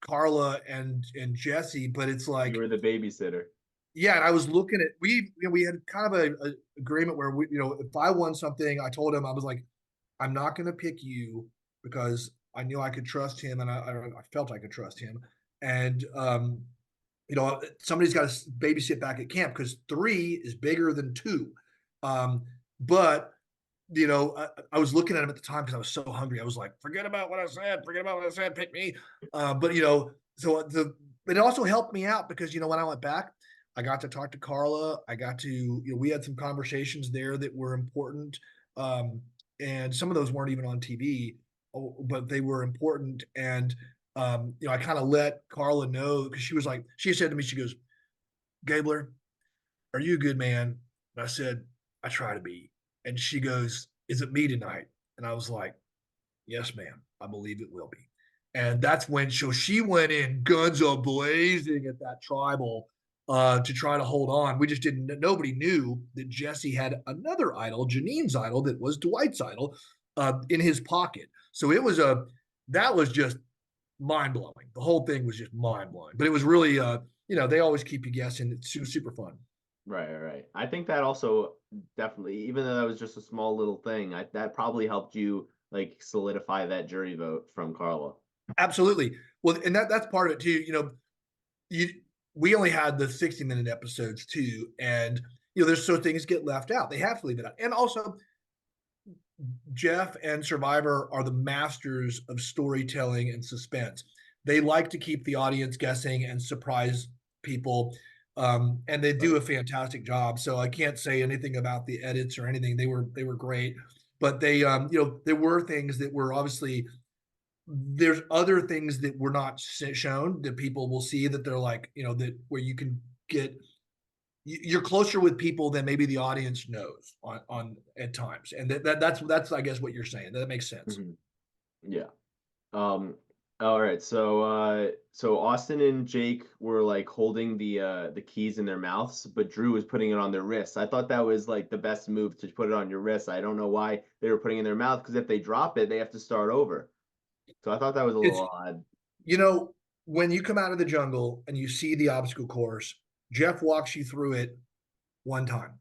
Carla and Jesse. But it's You like, were the babysitter. yeah, and I was looking at we had kind of a agreement where if I won something, I told him I was like, I'm not going to pick you because I knew I could trust him, and I felt I could trust him. And somebody's got to babysit back at camp because 3 is bigger than 2. Um, but I was looking at him at the time because I was so hungry. I was like, forget about what I said, forget about what I said, pick me. But so it also helped me out because when I went back, I got to talk to Carla. I got to, we had some conversations there that were important. Um, and some of those weren't even on TV, but they were important. And I kind of let Carla know because she said to me, she goes, Gabler, are you a good man? And I said, I try to be. And she goes, is it me tonight? And I was like, yes, ma'am. I believe it will be. And that's when she went in guns a blazing at that tribal to try to hold on. We just didn't. Nobody knew that Jesse had another idol, Janine's idol, that was Dwight's idol, in his pocket. So that was just mind blowing. The whole thing was just mind blowing. But it was really, they always keep you guessing. It's super fun. Right. I think that also definitely, even though that was just a small little thing, that probably helped you like solidify that jury vote from Carla. Absolutely. Well, and that's part of it too. You we only had the 60-minute episodes too, and there's so things get left out. They have to leave it out. And also, Jeff and Survivor are the masters of storytelling and suspense. They like to keep the audience guessing and surprise people. And they do Right. a fantastic job. So I can't say anything about the edits or anything. They were great, but there were things that were obviously there's other things that were not shown that people will see that they're like that where you can get you're closer with people than maybe the audience knows on at times, and that's I guess what you're saying. That makes sense. Mhm. Yeah. Um, all right. So Austin and Jake were like holding the keys in their mouths, but Drew was putting it on their wrists. I thought that was like the best move to put it on your wrist. I don't know why they were putting it in their mouth because if they drop it, they have to start over. So I thought that was a It's little odd. you know when you come out of the jungle and you see the obstacle course, Jeff walks you through it one time.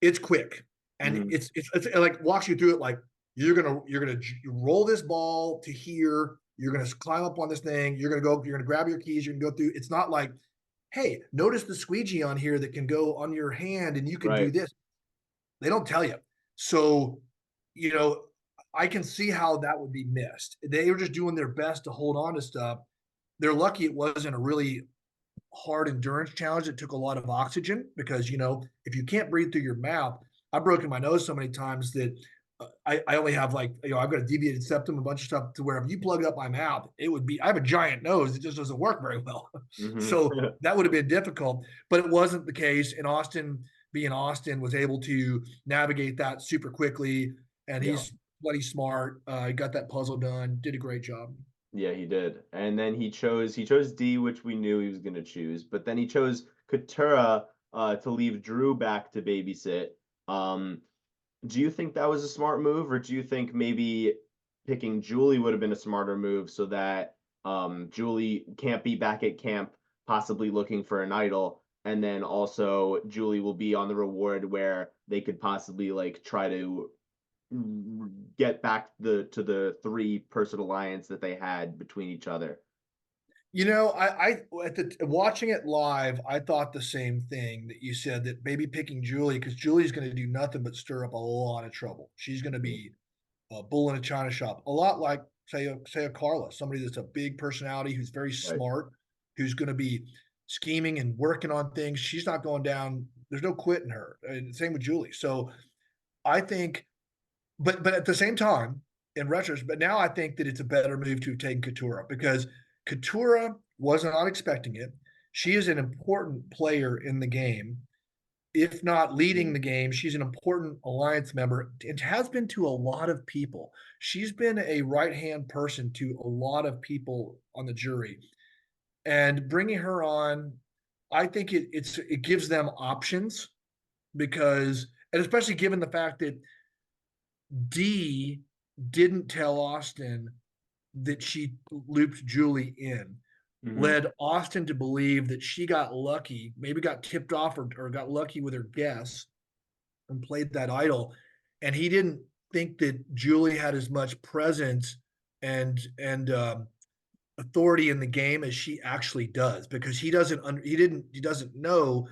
It's quick, and Hmm. it's like walks you through it like you're gonna roll this ball to here. You're gonna climb up on this thing. You're gonna grab your keys. You're gonna go through. It's not like, hey, notice the squeegee on here that can go on your hand, and you can do Right. this. They don't tell you. So, you know, I can see how that would be missed. They were just doing their best to hold on to stuff. They're lucky it wasn't a really hard endurance challenge that took a lot of oxygen because, if you can't breathe through your mouth, I've broken my nose so many times that I only have like, I've got a deviated septum, a bunch of stuff to where if you plug up my mouth, it would be, I have a giant nose. It just doesn't work very well. Mhm. So that would have been difficult, but it wasn't the case. And Austin, being Austin, was able to navigate that super quickly. And Yeah. he's bloody smart. He got that puzzle done, did a great job. Yeah, he did. And then he chose D, which we knew he was gonna choose, but then he chose Katura to leave Drew back to babysit. Um, do you think that was a smart move, or do you think maybe picking Julie would have been a smarter move so that Julie can't be back at camp, possibly looking for an idol, and then also Julie will be on the reward where they could possibly like try to get back to the three-person alliance that they had between each other. I at the watching it live, I thought the same thing that you said, that maybe picking Julie, because Julie's going to do nothing but stir up a lot of trouble. She's going to Mhm. be a bull in a china shop, a lot like say a Carla, somebody that's a big personality, who's very Right. smart, who's going to be scheming and working on things. She's not going down. There's no quitting her. And same with Julie. So I think, but at the same time, in retrospect, but now I think that it's a better move to have taken Katura, because Katura was not expecting it. She is an important player in the game. If not leading Mhm. the game, she's an important alliance member. It has been to a lot of people. She's been a right hand person to a lot of people on the jury. And bringing her on, I think it gives them options, because, and especially given the fact that D didn't tell Austin that she looped Julie in, Mhm. led Austin to believe that she got lucky, maybe got tipped off, or got lucky with her guess and played that idol. And he didn't think that Julie had as much presence and authority in the game as she actually does, because he doesn't know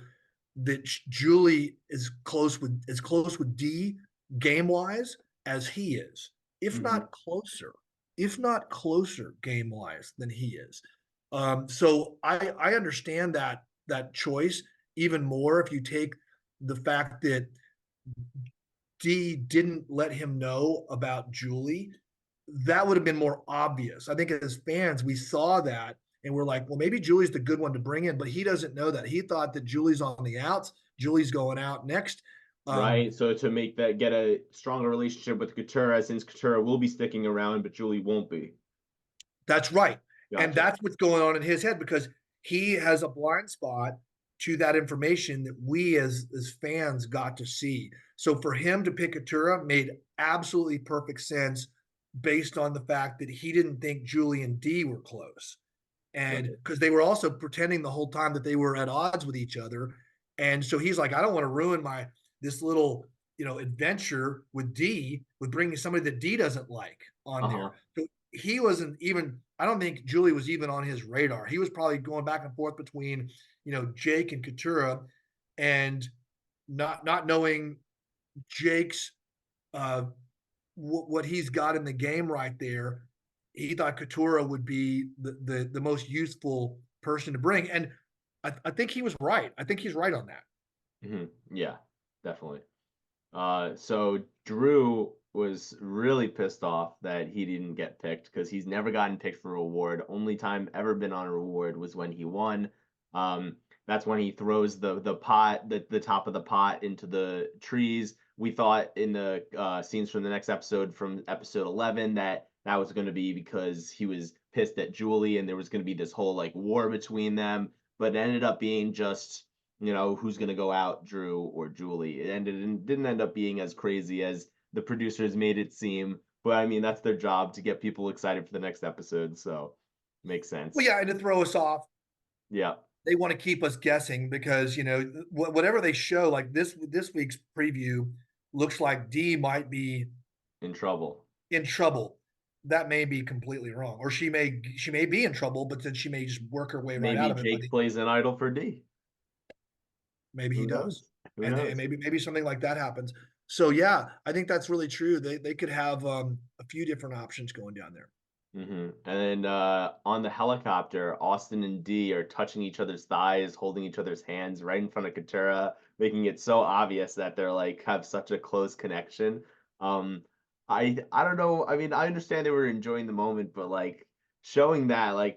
that Julie is close with D game wise as he is, if Mhm. not closer, game wise than he is. So I understand that choice even more if you take the fact that D didn't let him know about Julie. That would have been more obvious. I think as fans, we saw that and we're like, well, maybe Julie's the good one to bring in, but he doesn't know that. He thought that Julie's on the outs. Julie's going out next. Um, Right. So to make that get a stronger relationship with Katura, since Katura will be sticking around, but Julie won't be. That's right. And Gotcha. that's what's going on in his head, because he has a blind spot to that information that we as fans got to see. So for him to pick Katura made absolutely perfect sense, based on the fact that he didn't think Julie and D were close. And Right. because they were also pretending the whole time that they were at odds with each other. And so he's like, I don't want to ruin my this little adventure with D, with bringing somebody that D doesn't like on there. Uh-huh. So he wasn't even, I don't think Julie was even on his radar. He was probably going back and forth between Jake and Katura, and not knowing Jake's uh what he's got in the game right there. He thought Katura would be the most useful person to bring, and I think he was right. I think he's right on that. Yeah, definitely. So Drew was really pissed off that he didn't get picked because he's never gotten picked for a reward. Only time ever been on a reward was when he won. That's when he throws the pot, the top of the pot into the trees. We thought in the scenes from the next episode, from episode 11, that that was going to be because he was pissed at Julie and there was going to be this whole like war between them. But it ended up being just who's going to go out, Drew or Julie. Didn't end up being as crazy as the producers made it seem. But I mean, that's their job to get people excited for the next episode. So makes Well, sense. yeah, and to throw us off, Yeah, they want to keep us guessing, because whatever they show, like this week's preview looks like D might be in trouble. in trouble. That may be completely wrong, or she may be in trouble, but then she may just work her way right out Maybe of it by Jake the plays an idol for D. maybe he Who does, knows? Who and knows? maybe something like that happens. So yeah, I think that's really true. They could have a few different options going down there. And then on the helicopter, Austin and Dee are touching each other's thighs, holding each other's hands right in front of Katura, making it so obvious that they're like have such a close connection. Um, I don't know. I mean, I understand they were enjoying the moment, but like showing that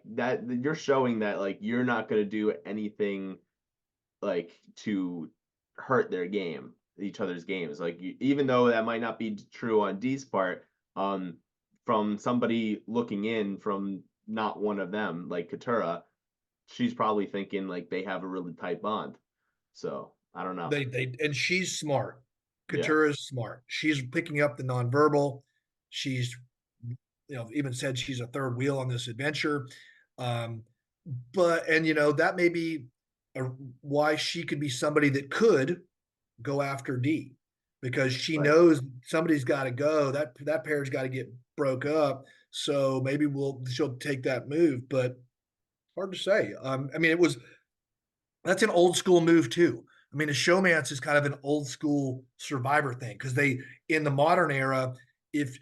you're showing that like you're not gonna do anything like to hurt their game, each other's games. Like even though that might not be true on D's part, um, from somebody looking in from not one of them, like Katura, she's probably thinking like they have a really tight bond. So I don't know. And she's smart. Yeah. Katura is smart. She's picking up the nonverbal. She's, even said she's a third wheel on this adventure. Um, and that may be a, why she could be somebody that could go after D, because she Right. knows somebody's got to go. That pair's got to get broke up. So maybe she'll take that move, but hard to say. I mean, that's an old school move too. I mean, a showmance is kind of an old school survivor thing, because in the modern era, if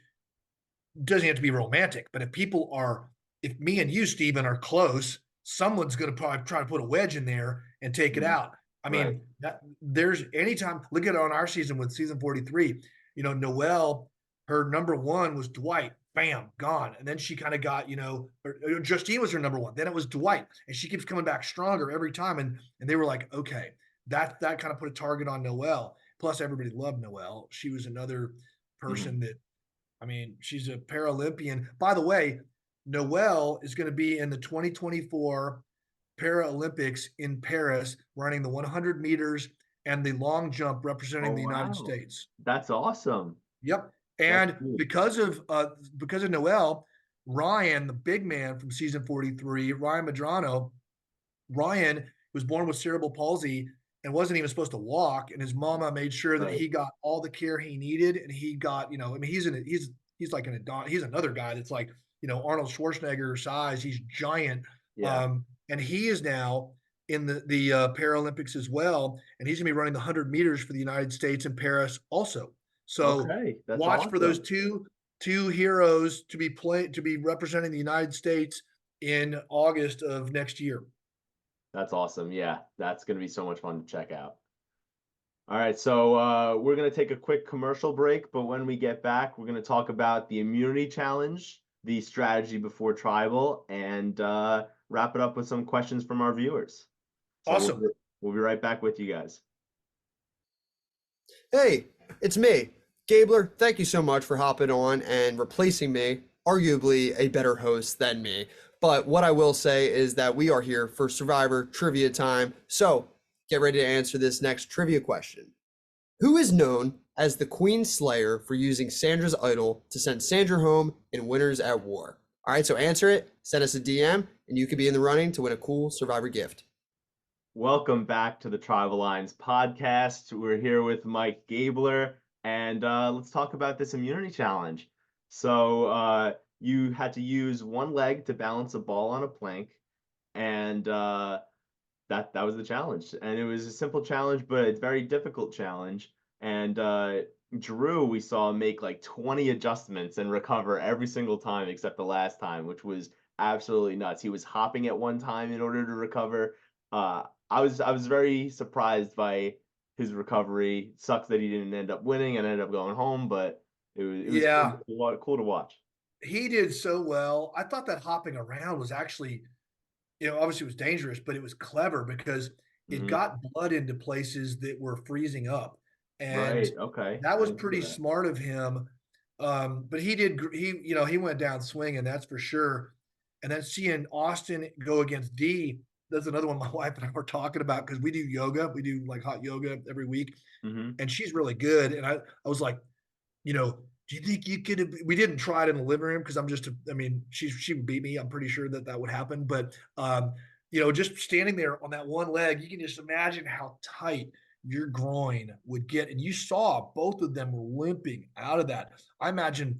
doesn't have to be romantic, but if me and you, Steven, are close, someone's going to probably try to put a wedge in there and take it Mhm. out. I Right. mean, there's anytime, look at it on our season with season 43, Noelle, her number one was Dwight, bam, gone. And then she kind of got, Justine was her number one. Then it was Dwight, and she keeps coming back stronger every time. And they were like, okay, that kind of put a target on Noelle. Plus, everybody loved Noelle. She was another Hmm. person that, I mean, she's a Paralympian. By the way, Noelle is going to be in the 2024 Paralympics in Paris, running the 100 meters and the long jump representing Oh the United wow. States. That's awesome. Yep. That's And cool. because of Noelle, Ryan, the big man from season 43, Ryan Madrano, Ryan was born with cerebral palsy and wasn't even supposed to walk, and his mama made sure that Right. he got all the care he needed, and he got, I mean, he's like he's another guy that's like, Arnold Schwarzenegger size. He's giant, Yeah. and he is now in the Paralympics as well, and he's gonna be running the 100 meters for the United States in Paris also. So Okay. That's watch for those awesome. two heroes to be representing the United States in August of next year. That's awesome. Yeah, that's gonna be so much fun to check out. All right, so we're gonna take a quick commercial break, but when we get back, we're gonna talk about the immunity challenge, the strategy before tribal, and wrap it up with some questions from our viewers. So Awesome. we'll be right back with you guys. Hey, it's me, Gabler. Thank you so much for hopping on and replacing me, arguably a better host than me. But what I will say is that we are here for Survivor trivia time. So get ready to answer this next trivia question. Who is known as the Queen Slayer for using Sandra's idol to send Sandra home in Winners at War? All right, so answer it, send us a DM, and you could be in the running to win a cool Survivor gift. Welcome back to the Tribal Lines podcast. We're here with Mike Gabler, and let's talk about this immunity challenge. So you had to use one leg to balance a ball on a plank, and that was the challenge. And it was a simple challenge, but a very difficult challenge. And Drew, we saw make like 20 adjustments and recover every single time except the last time, which was absolutely nuts. He was hopping at one time in order to recover. I was very surprised by his recovery. Sucks that he didn't end up winning and ended up going home, but it was cool, Yeah, cool to watch. he did so well. I thought that hopping around was actually, obviously it was dangerous, but it was clever because it Hmm. got blood into places that were freezing up. And Right. Okay. that I was didn't see pretty that. smart of him. But he went down swinging, that's for sure. And then seeing Austin go against D, that's another one my wife and I were talking about, because we do yoga. We do like hot yoga every week, Hmm. and she's really good. And I was like, do you think you could have? We didn't try it in the living room because I mean, she would beat me. I'm pretty sure that would happen. But, just standing there on that one leg, you can just imagine how tight your groin would get. And you saw both of them were limping out of that. I imagine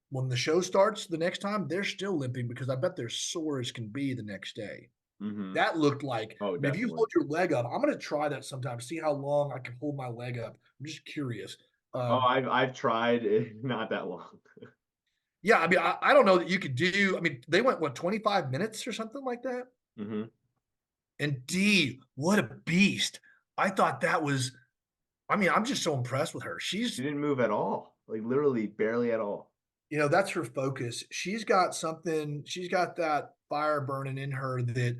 when the show starts the next time, they're still limping, because I bet they're sore as can be the next day. Hmm. That looked like, Oh, I mean, if you definitely. hold your leg up, I'm going to try that sometime, see how long I can hold my leg up. I'm just curious. Oh, Um, I've tried it, not that long. Yeah, I mean, I don't know that you could do. I mean, they went what 25 minutes or something like that. Hmm. And D, what a beast! I thought that was. I mean, I'm just so impressed with her. She She's, didn't move at all, like literally barely at all. that's her focus. She's got something. She's got that fire burning in her that.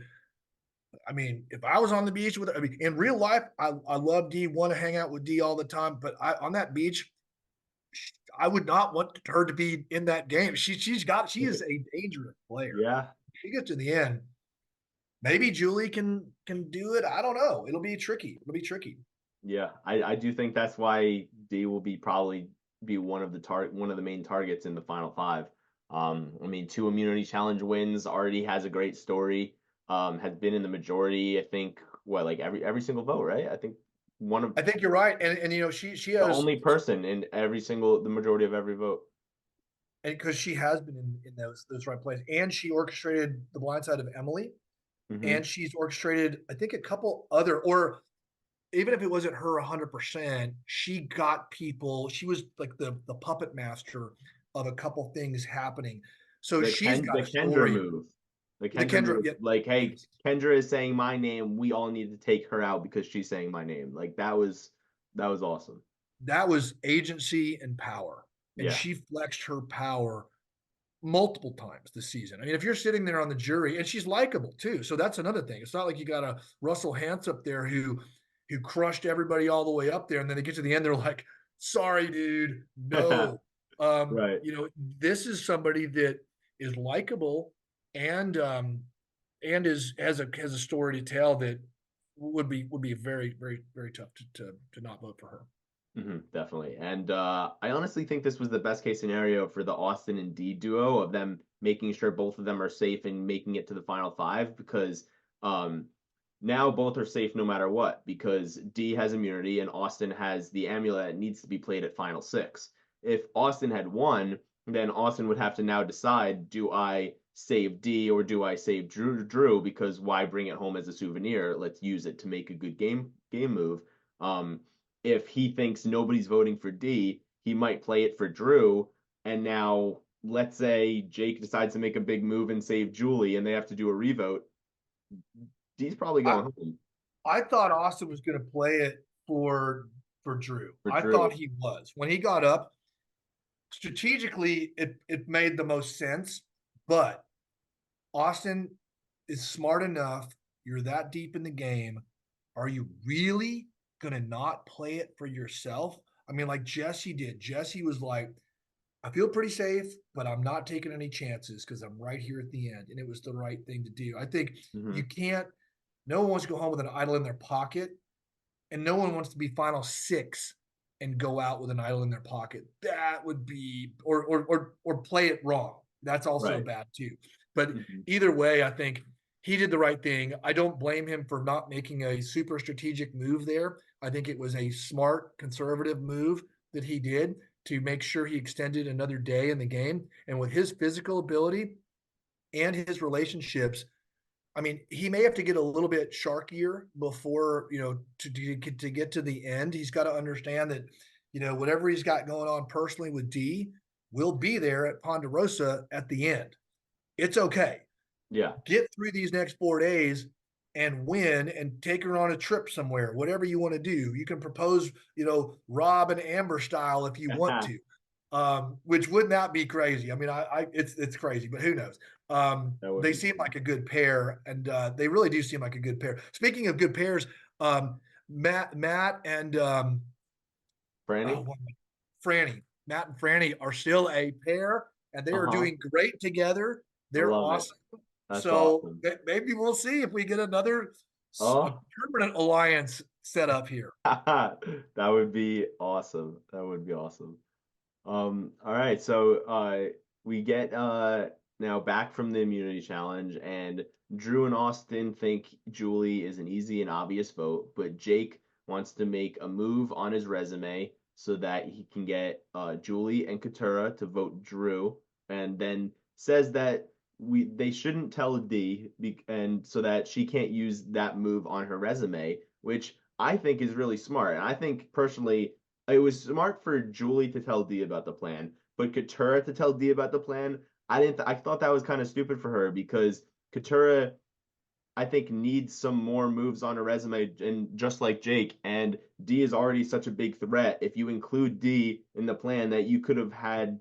I mean, if I was on the beach with her, I mean, in real life, I love D, want to hang out with D all the time. But on that beach, I would not want her to be in that game. She is a dangerous player. Yeah. She gets to the end. Maybe Julie can do it. I don't know. It'll be tricky. It'll be tricky. Yeah, I do think that's why D will be probably be one of the main targets in the final five. I mean, two immunity challenge wins, already has a great story. Has been in the majority, I think, what, like every single vote, right? I think one of I think you're right. And she the has, only person in the majority of every vote. and because she has been in those right plays, and she orchestrated the blind side of Emily, Hmm. and she's orchestrated I think a couple other, or even if it wasn't her 100%, she got people. She was like the puppet master of a couple things happening. So she's got The a Kendra story. move. The The Kendra Kendra, move. yeah, Like, hey, yes. Kendra is saying my name. We all need to take her out because she's saying my name. Like that was awesome. That was agency and power. And Yeah. she flexed her power multiple times this season. I mean, if you're sitting there on the jury, and she's likable too, so that's another thing. It's not like you got a Russell Hantz up there who crushed everybody all the way up there, and then they get to the end, they're like, "Sorry, dude, no." Right. This is somebody that is likable and is has a story to tell that would be very very very tough to not vote for her. Definitely. And I honestly think this was the best case scenario for the Austin and D duo of them making sure both of them are safe and making it to the final five because um, now both are safe no matter what because D has immunity and Austin has the amulet that needs to be played at final six. If Austin had won, then Austin would have to now decide, do I save D or do I save Drew because why bring it home as a souvenir? Let's use it to make a good game move. Um, if he thinks nobody's voting for D, he might play it for Drew. And now, let's say Jake decides to make a big move and save Julie, and they have to do a revote. D's probably I, going home I thought Austin was going to play it for Drew. for I thought Drew. he was. When he got up, strategically it made the most sense, but Austin is smart enough. You're that deep in the game. Are you really going to not play it for yourself? I mean, like Jesse did. Jesse was like, I feel pretty safe, but I'm not taking any chances because I'm right here at the end. And it was the right thing to do. I think Hmm. you can't, no one wants to go home with an idol in their pocket, and no one wants to be final six and go out with an idol in their pocket. That would be, or play it wrong. That's also Right. bad too. But Hmm. either way, I think he did the right thing. I don't blame him for not making a super strategic move there. I think it was a smart conservative move that he did to make sure he extended another day in the game. And with his physical ability and his relationships, I mean, he may have to get a little bit sharkier before, to get to the end. He's got to understand that, whatever he's got going on personally with D will be there at Ponderosa at the end. It's okay. Yeah. Get through these next 4 days and win and take her on a trip somewhere, whatever you want to do. You can propose, Rob and Amber style if you want That to, which would not be crazy. I mean, it's crazy, but who knows? would They be seem fun. like a good pair, and they really do seem like a good pair. Speaking of good pairs, Matt and Franny? oh, Franny, Matt and Franny are still a pair, and they are Uh-huh. doing great together. I They're love it. awesome. That's So awesome. maybe we'll see if we get another a Oh, permanent alliance set up here. that would be awesome. That would be awesome. All right, so we get now back from the immunity challenge, and Drew and Austin think Julie is an easy and obvious vote, but Jake wants to make a move on his resume so that he can get Julie and Katura to vote Drew, and then says that they shouldn't tell and so that she can't use that move on her resume, which I think is really smart. And I think personally it was smart for Julie to tell Dee about the plan, but Katurah to tell Dee about the plan, I thought that was kind of stupid for her because Katurah, I think, needs some more moves on her resume, and just like Jake, and D is already such a big threat. If you include D in the plan that you could have had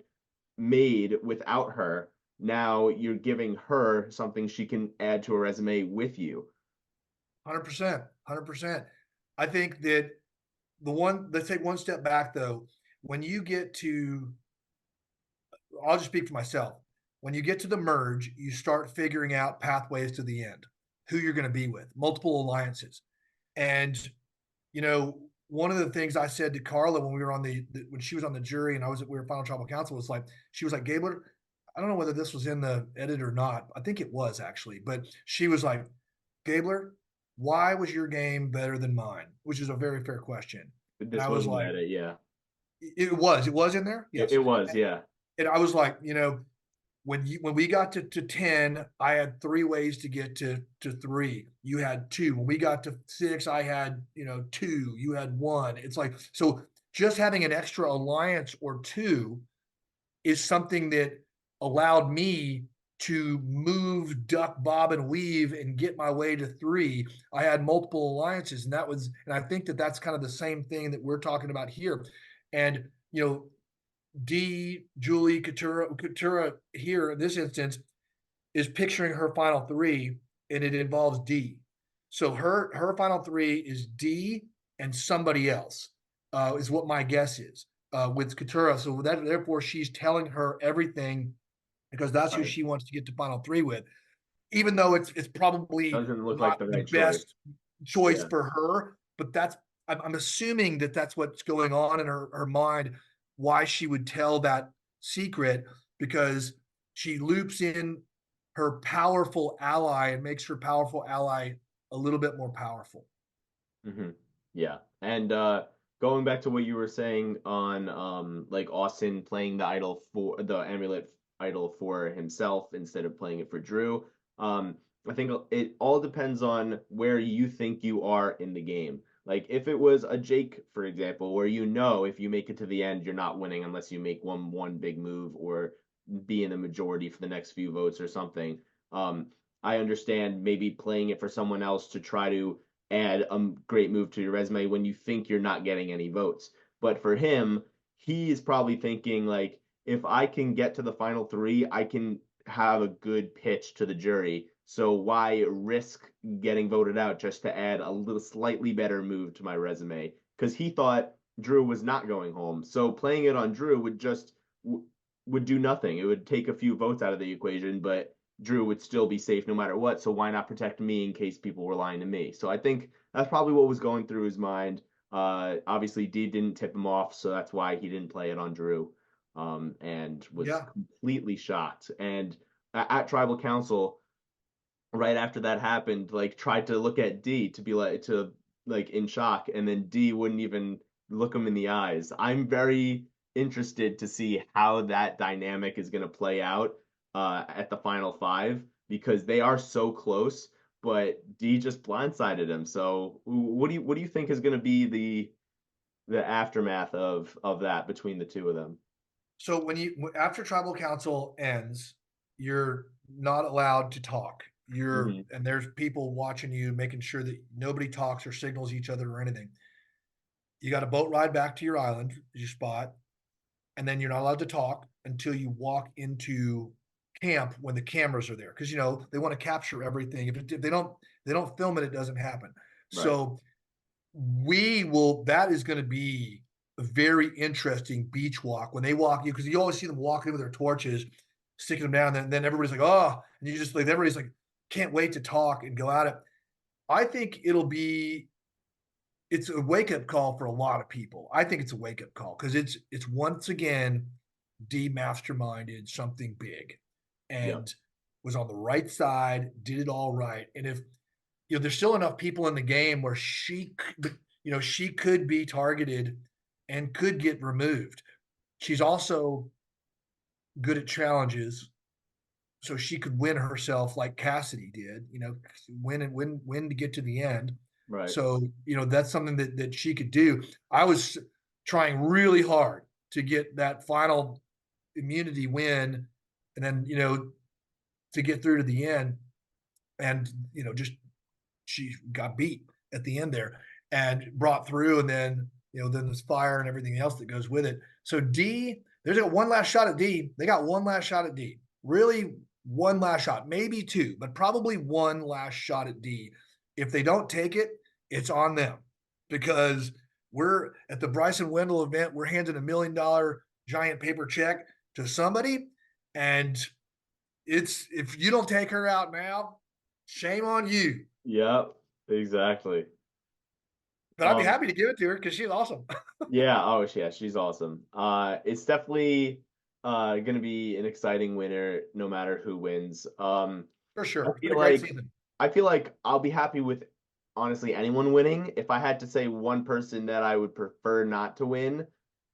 made without her, now you're giving her something she can add to her resume with you. 100%, 100%. I think that let's take one step back though. When you get to, I'll just speak for myself. When you get to the merge, you start figuring out pathways to the end, who you're going to be with, multiple alliances. And, you know, one of the things I said to Carla when we were on when she was on the jury and we were final tribal council was like, she was like, Gabler, I don't know whether this was in the edit or not. I think it was actually, but she was like, Gabler, why was your game better than mine? Which is a very fair question. And This I was wasn't like, edit, yeah. it was in there. Yes. It was, yeah. And I was like, when we got to 10, I had 3 ways to get to 3. You had 2. When we got to 6, I had, 2. You had 1. It's like, so just having an extra alliance or 2 is something that allowed me to move, duck, bob, and weave and get my way to 3. I had multiple alliances, and I think that that's kind of the same thing that we're talking about here. And, D, Julie, Katurah here in this instance is picturing her final 3, and it involves D. So her final 3 is D and somebody else, is what my guess is, with Katurah. So therefore she's telling her everything because that's who Right. she wants to get to final 3 with, even though it's probably Doesn't look like not the the right choice. best choice Yeah. for her. But I'm assuming that that's what's going on in her mind, why she would tell that secret, because she loops in her powerful ally and makes her powerful ally a little bit more powerful. Hmm. Yeah. And going back to what you were saying on like Austin playing the amulet idol for himself instead of playing it for Drew. I think it all depends on where you think you are in the game. Like if it was a Jake, for example, where if you make it to the end, you're not winning unless you make one big move or be in the majority for the next few votes or something. Um, I understand maybe playing it for someone else to try to add a great move to your resume when you think you're not getting any votes. But for him, he is probably thinking like, if I can get to the final 3, I can have a good pitch to the jury. So why risk getting voted out just to add a little slightly better move to my resume? Because he thought Drew was not going home. So playing it on Drew would do nothing. It would take a few votes out of the equation, but Drew would still be safe no matter what. So why not protect me in case people were lying to me? So I think that's probably what was going through his mind. Obviously, D didn't tip him off, so that's why he didn't play it on Drew, and was Yeah. completely shocked. And at Tribal Council, right after that happened, like tried to look at D to like in shock, and then D wouldn't even look him in the eyes. I'm very interested to see how that dynamic is going to play out at the final 5 because they are so close, but D just blindsided him. So what do you think is going to be the aftermath of that between the two of them? So after tribal council ends, you're not allowed to talk. Hmm. And there's people watching you, making sure that nobody talks or signals each other or anything. You got a boat ride back to your island, your spot, and then you're not allowed to talk until you walk into camp when the cameras are there, because they want to capture everything. If they don't film it, it doesn't happen. Right. So that is going to be a very interesting beach walk when they walk you, because you always see them walking with their torches, sticking them down, and then everybody's like, oh, and you just like, everybody's like, can't wait to talk and go at it. I think it's a wake up call for a lot of people. I think it's a wake up call because it's once again demasterminded something big Yep. and was on the right side, did it all right. And if there's still enough people in the game where she could be targeted and could get removed. She's also good at challenges, so she could win herself like Cassidy did. Win to get to the end. Right. So that's something that she could do. I was trying really hard to get that final immunity win, and then to get through to the end, and just she got beat at the end there and brought through, and then then this fire and everything else that goes with it. So D, there's a one last shot at D. They got one last shot at D. Really, one last shot, maybe two, but probably one last shot at D. If they don't take it, it's on them, because we're at the Bryson Wendell event. We're handing $1 million giant paper check to somebody, and it's if you don't take her out now, shame on you. Yep, exactly. But I'd be happy to give it to her because she's awesome. Yeah, oh yeah, she's awesome. It's definitely gonna be an exciting winner no matter who wins. For sure. I It's been feel a great like season. I feel like I'll be happy with honestly anyone winning. If I had to say one person that I would prefer not to win,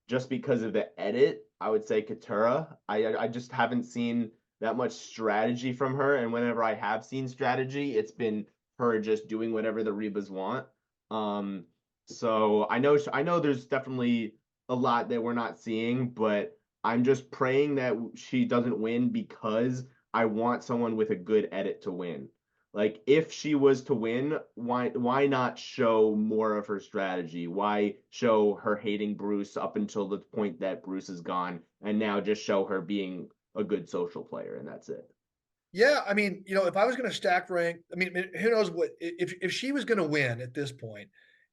just because of the edit, I would say Katura. I just haven't seen that much strategy from her, and whenever I have seen strategy, it's been her just doing whatever the Rebas want. Um, so I know there's definitely a lot that we're not seeing, but I'm just praying that she doesn't win because I want someone with a good edit to win. Like if she was to win, why not show more of her strategy? Why show her hating Bruce up until the point that Bruce is gone, and now just show her being a good social player, and that's it. Yeah, I mean, if I was going to stack rank, I mean, who knows what if she was going to win at this point,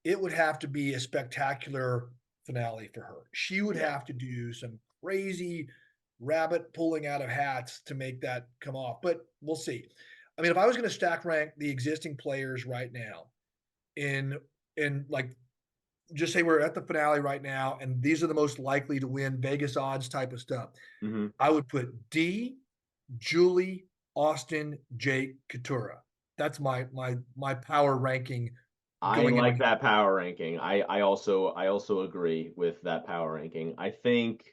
it would have to be a spectacular finale for her. She would Yeah. have to do some crazy rabbit pulling out of hats to make that come off. But we'll see. I mean, if I was going to stack rank the existing players right now in like just say we're at the finale right now, and these are the most likely to win Vegas odds type of stuff. Hmm. I would put D, Julie, Austin, Jake, Katura. That's my power ranking I going into. like that power ranking. I also agree with that power ranking. I think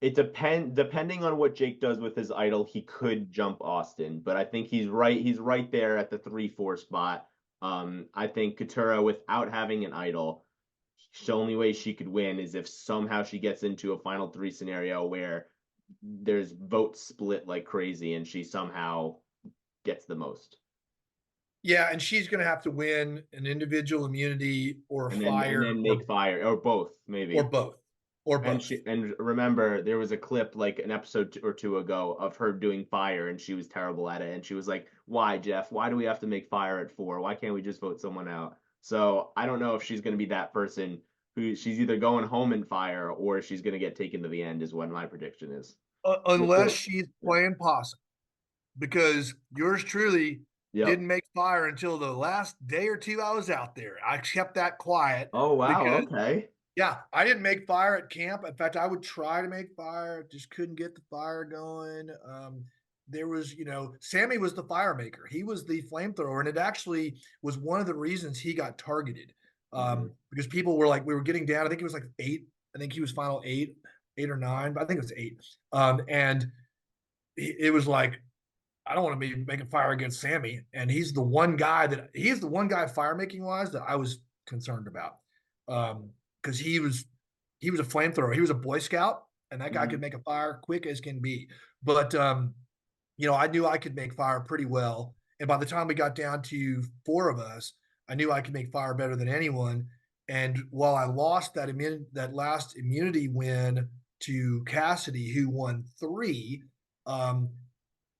depending on what Jake does with his idol, he could jump Austin, but I think he's right there at the 3-4 spot. I think Katura without having an idol, the only way she could win is if somehow she gets into a final three scenario where there's votes split like crazy and she somehow gets the most. Yeah, and she's going to have to win an individual immunity or And then make fire or both or maybe. both or And both. remember, there was a clip like an episode or two ago of her doing fire, and she was terrible at it. And she was like, "Why, Jeff? Why do we have to make fire at 4? Why can't we just vote someone out?" So I don't know if she's going to be that person who she's either going home in fire or she's going to get taken to the end. Is what my prediction is. Unless Or- she's yeah. playing possum, because yours truly Yep. didn't make fire until the last day or two I was out there. I kept that quiet Oh wow. because Okay. yeah, I didn't make fire at camp. In fact, I would try to make fire, just couldn't get the fire going. There was, Sammy was the fire maker. He was the flamethrower, and it actually was one of the reasons he got targeted. Hmm. Because people were like, we were getting down. I think it was like 8. I think he was final 8, 8 or 9, but I think it was 8. And it was like, I don't want to be making fire against Sammy. And he's the one guy fire making wise that I was concerned about. Because he was a flamethrower. He was a Boy Scout, and that guy Hmm. could make a fire quick as can be. But I knew I could make fire pretty well. And by the time we got down to 4 of us, I knew I could make fire better than anyone. And while I lost that last immunity win to Cassidy, who won 3, um,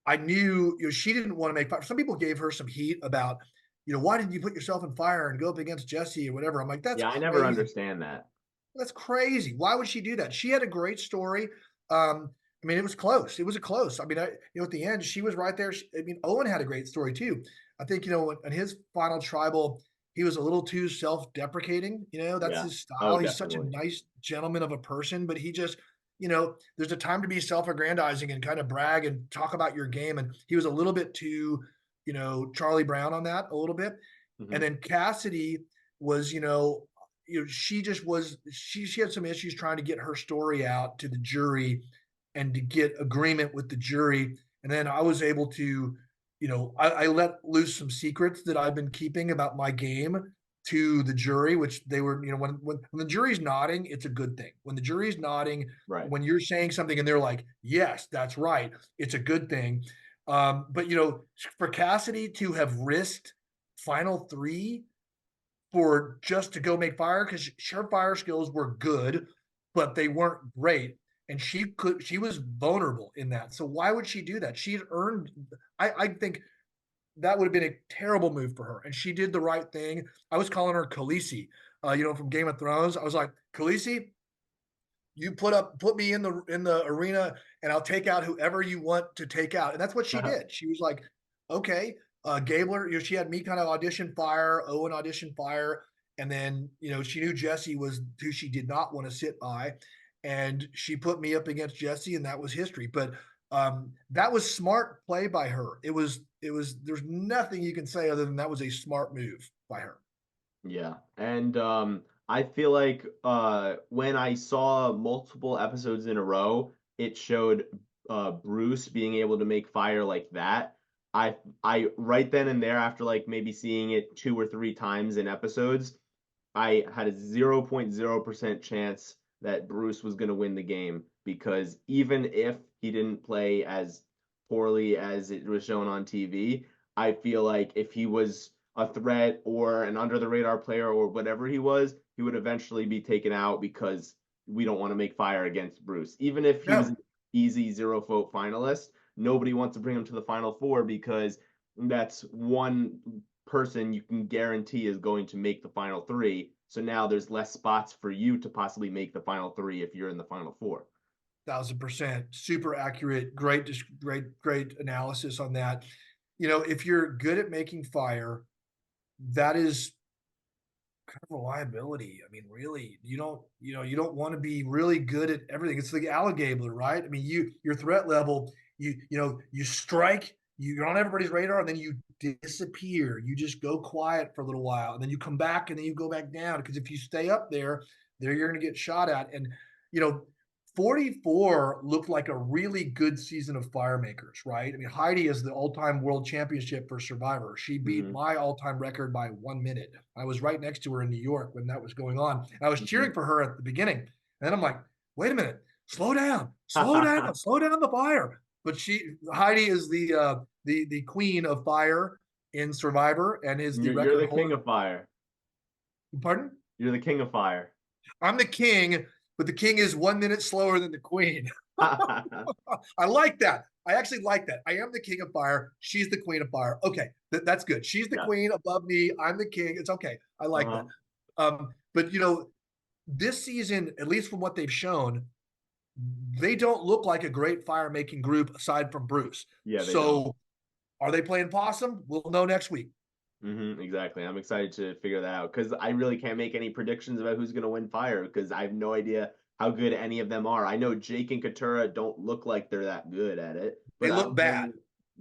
I knew she didn't want to make fire. Some people gave her some heat about, why didn't you put yourself in fire and go up against Jesse or whatever? I'm like, that's Yeah, I never crazy. understand that. That's crazy. Why would she do that? She had a great story. I mean, it was close. It was a close. I mean, at the end, she was right there. I mean, Owen had a great story too. I think, in his final tribal, he was a little too self-deprecating. That's Yeah. his Oh, style. He's such a definitely. nice gentleman of a person, but he just, there's a time to be self-aggrandizing and kind of brag and talk about your game. And he was a little bit too, Charlie Brown on that a little bit. And Hmm. then Cassidy was, she just was she had some issues trying to get her story out to the jury and to get agreement with the jury. And then I was able to, I let loose some secrets that I've been keeping about my game to the jury, which they were, when the jury's nodding, it's a good thing. When the jury's nodding, Right. when you're saying something and they're like, yes, that's right, it's a good thing. But for Cassidy to have risked final three for just to go make fire, because her fire skills were good, but they weren't great. And she was vulnerable in that. So why would she do that? She'd earned, I think that would have been a terrible move for her. And she did the right thing. I was calling her Khaleesi, from Game of Thrones. I was like, Khaleesi, you put me in the arena and I'll take out whoever you want to take out. And that's what she did. She was like, okay, Gabler, she had me kind of audition fire, Owen audition fire. And then, she knew Jesse was who she did not want to sit by. And she put me up against Jesse, and that was history. But that was smart play by her. There's nothing you can say other than that was a smart move by her. Yeah. And I feel like when I saw multiple episodes in a row, it showed Bruce being able to make fire like that. I right then and there, after like maybe seeing it 2 or 3 times in episodes, I had a 0.0% chance that Bruce was going to win the game, because even if he didn't play as poorly as it was shown on TV, I feel like if he was a threat or an under the radar player or whatever he was, he would eventually be taken out, because we don't want to make fire against Bruce. Even if he was No, an easy 0 vote finalist, nobody wants to bring him to the final four, because that's one person you can guarantee is going to make the final three. So now there's less spots for you to possibly make the final three if you're in the final four. 1,000%, super accurate. Great analysis on that. If you're good at making fire, that is kind of reliability. I mean, really, you don't want to be really good at everything. It's the alligator, right? I mean, your threat level, you strike, you're on everybody's radar, and then you disappear. You just go quiet for a little while, and then you come back, and then you go back down. Because if you stay up there you're going to get shot at. And you know, 44 looked like a really good season of Firemakers, right? I mean, Heidi is the all-time world championship for Survivor. She beat Mm-hmm. my all-time record by 1 minute. I was right next to her in New York when that was going on. And I was cheering for her at the beginning. And then I'm like, wait a minute, slow down, slow down, slow down the fire. But Heidi is the queen of fire in Survivor and is the You're record the king holder. of fire. Pardon? You're the king of fire. I'm the king, but the king is 1 minute slower than the queen. I like that. I actually like that. I am the king of fire. She's the queen of fire. Okay, that's good. She's the Yeah. queen above me. I'm the king. It's okay. I like Uh-huh. that. But this season, at least from what they've shown, they don't look like a great fire making group aside from Bruce. Yeah, they don't. So, are they playing possum? We'll know next week. Exactly. I'm excited to figure that out, because I really can't make any predictions about who's going to win fire, because I have no idea how good any of them are. I know Jake and Katura don't look like they're that good at it, They but look bad.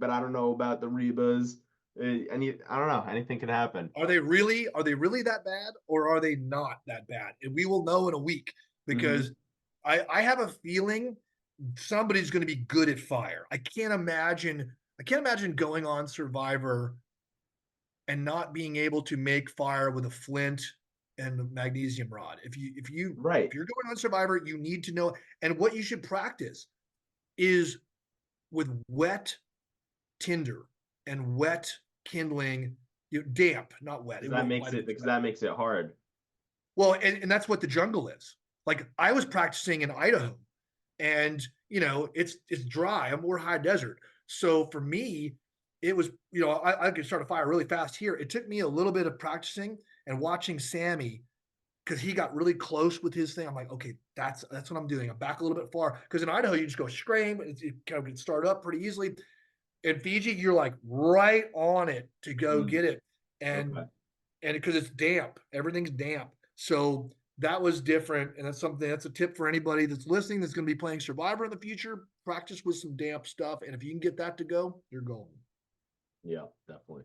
I don't know about the Rebas. I don't know. Anything could happen. Are they really that bad, or are they not that bad? And we will know in a week, hmm because I have a feeling somebody's going to be good at fire. I can't imagine going on Survivor and not being able to make fire with a flint and a magnesium rod. If you're Right. going on Survivor, you need to know. And what you should practice is with wet tinder and wet kindling, damp, not wet. Because It that won't makes light up it as because fast. that makes it hard. Well, and that's what the jungle is. Like, I was practicing in Idaho, and it's dry. I'm more high desert. So for me, it was, I could start a fire really fast here. It took me a little bit of practicing and watching Sammy, because he got really close with his thing. I'm like, okay, that's what I'm doing. I'm back a little bit far, because in Idaho you just go scream. It kind of can start up pretty easily. In Fiji, you're like right on it to go Mm, get it, and okay. because it's damp, everything's damp. So that was different, and that's a tip for anybody that's listening that's going to be playing Survivor in the future. Practice with some damp stuff, and if you can get that to go, you're golden. Yeah, definitely.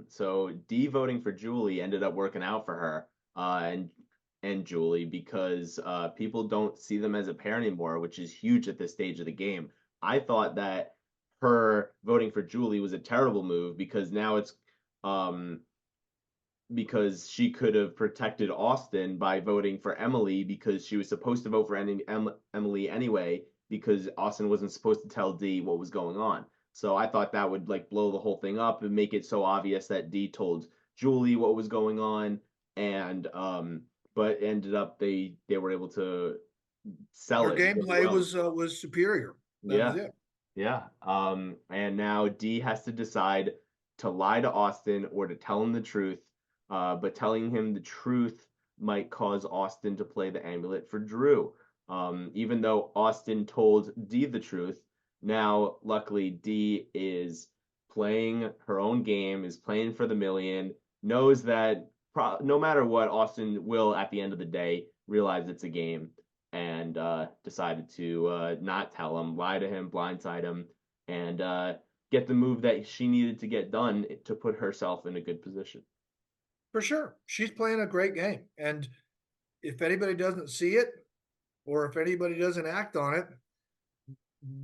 So D voting for Julie ended up working out for her, and Julie, because people don't see them as a pair anymore, which is huge at this stage of the game. I thought that her voting for Julie was a terrible move, because now it's um because she could have protected Austin by voting for Emily because she was supposed to vote for Emily anyway because Austin wasn't supposed to tell Dee what was going on. So I thought that would like blow the whole thing up and make it so obvious that Dee told Julie what was going on, and but ended up they were able to sell Her it really gameplay well. was superior. That was Yeah. it. Yeah. And now Dee has to decide to lie to Austin or to tell him the truth. But telling him the truth might cause Austin to play the amulet for Drew. Even though Austin told Dee the truth, now luckily Dee is playing her own game, is playing for the million, knows that no matter what, Austin will at the end of the day realize it's a game, and decided to not tell him, lie to him, blindside him, and get the move that she needed to get done to put herself in a good position. For sure. She's playing a great game. And if anybody doesn't see it, or if anybody doesn't act on it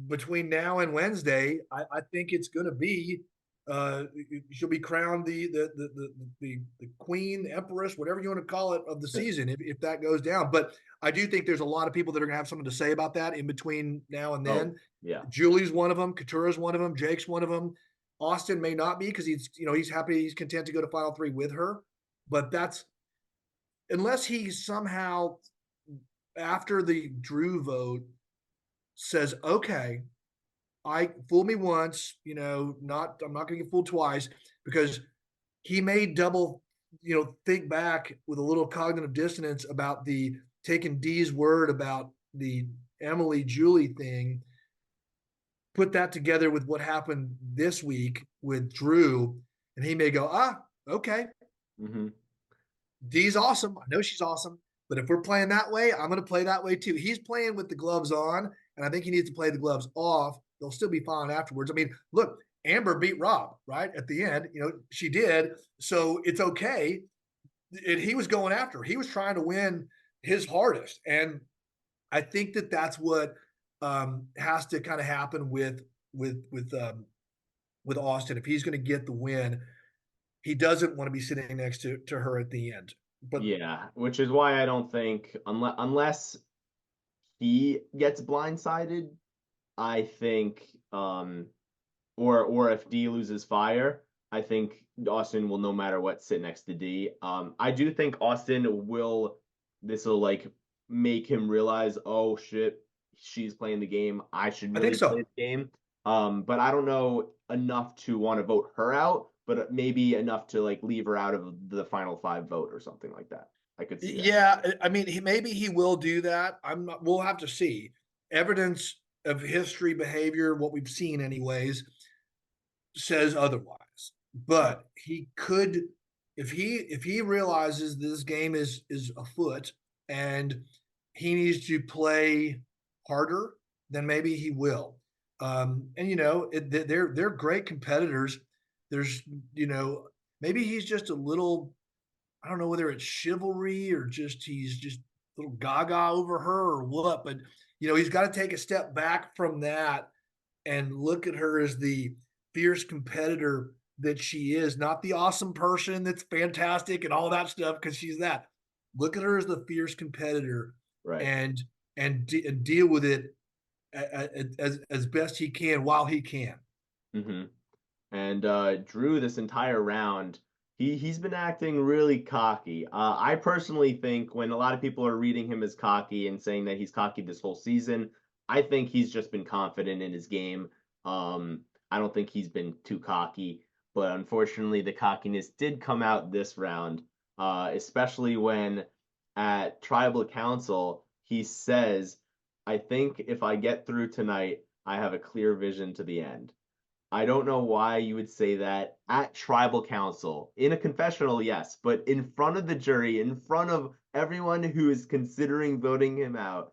between now and Wednesday, I think it's going to be uh, she'll be crowned the queen, empress, whatever you want to call it, of the season if that goes down. But I do think there's a lot of people that are going to have something to say about that in between now and then. Oh, yeah. Julie's one of them. Katura's one of them. Jake's one of them. Austin may not be because he's happy, he's content to go to Final Three with her. But that's unless he somehow after the Drew vote says, okay, I fool me once, I'm not going to get fooled twice, because he may double, think back with a little cognitive dissonance about the taking Dee's word about the Emily Julie thing, put that together with what happened this week with Drew, and he may go, okay, Mm-hmm. Dee's awesome. I know she's awesome. But if we're playing that way, I'm going to play that way too. He's playing with the gloves on, and I think he needs to play the gloves off. They'll still be fine afterwards. I mean, look, Amber beat Rob, right? At the end, she did. So it's okay. He was going after her. He was trying to win his hardest. And I think that's what has to kind of happen with Austin. If he's going to get the win, he doesn't want to be sitting next to her at the end. But Yeah, which is why I don't think unless he gets blindsided, I think or if D loses fire, I think Austin will no matter what sit next to D. I do think Austin will this will like make him realize, oh shit, she's playing the game. I should I think really play so. the game. But I don't know enough to want to vote her out, but maybe enough to like leave her out of the final five vote or something like that. I could see that. Yeah, I mean, maybe he will do that. I'm not. We'll have to see. Evidence of history, behavior, what we've seen, anyways, says otherwise. Right. But he could, if he realizes this game is afoot and he needs to play harder, then maybe he will. And they're great competitors. There's maybe he's just a little, I don't know whether it's chivalry or just he's just a little gaga over her or what, but he's got to take a step back from that and look at her as the fierce competitor that she is, not the awesome person that's fantastic and all that stuff, because she's that. Look at her as the fierce competitor, Right. and deal with it as best he can while he can. Mm-hmm. And Drew, this entire round, he's been acting really cocky. I personally think when a lot of people are reading him as cocky and saying that he's cocky this whole season, I think he's just been confident in his game. I don't think he's been too cocky, but unfortunately, the cockiness did come out this round, especially when at Tribal Council he says, "I think if I get through tonight, I have a clear vision to the end." I don't know why you would say that at tribal council. In a confessional, yes, but in front of the jury, in front of everyone who is considering voting him out.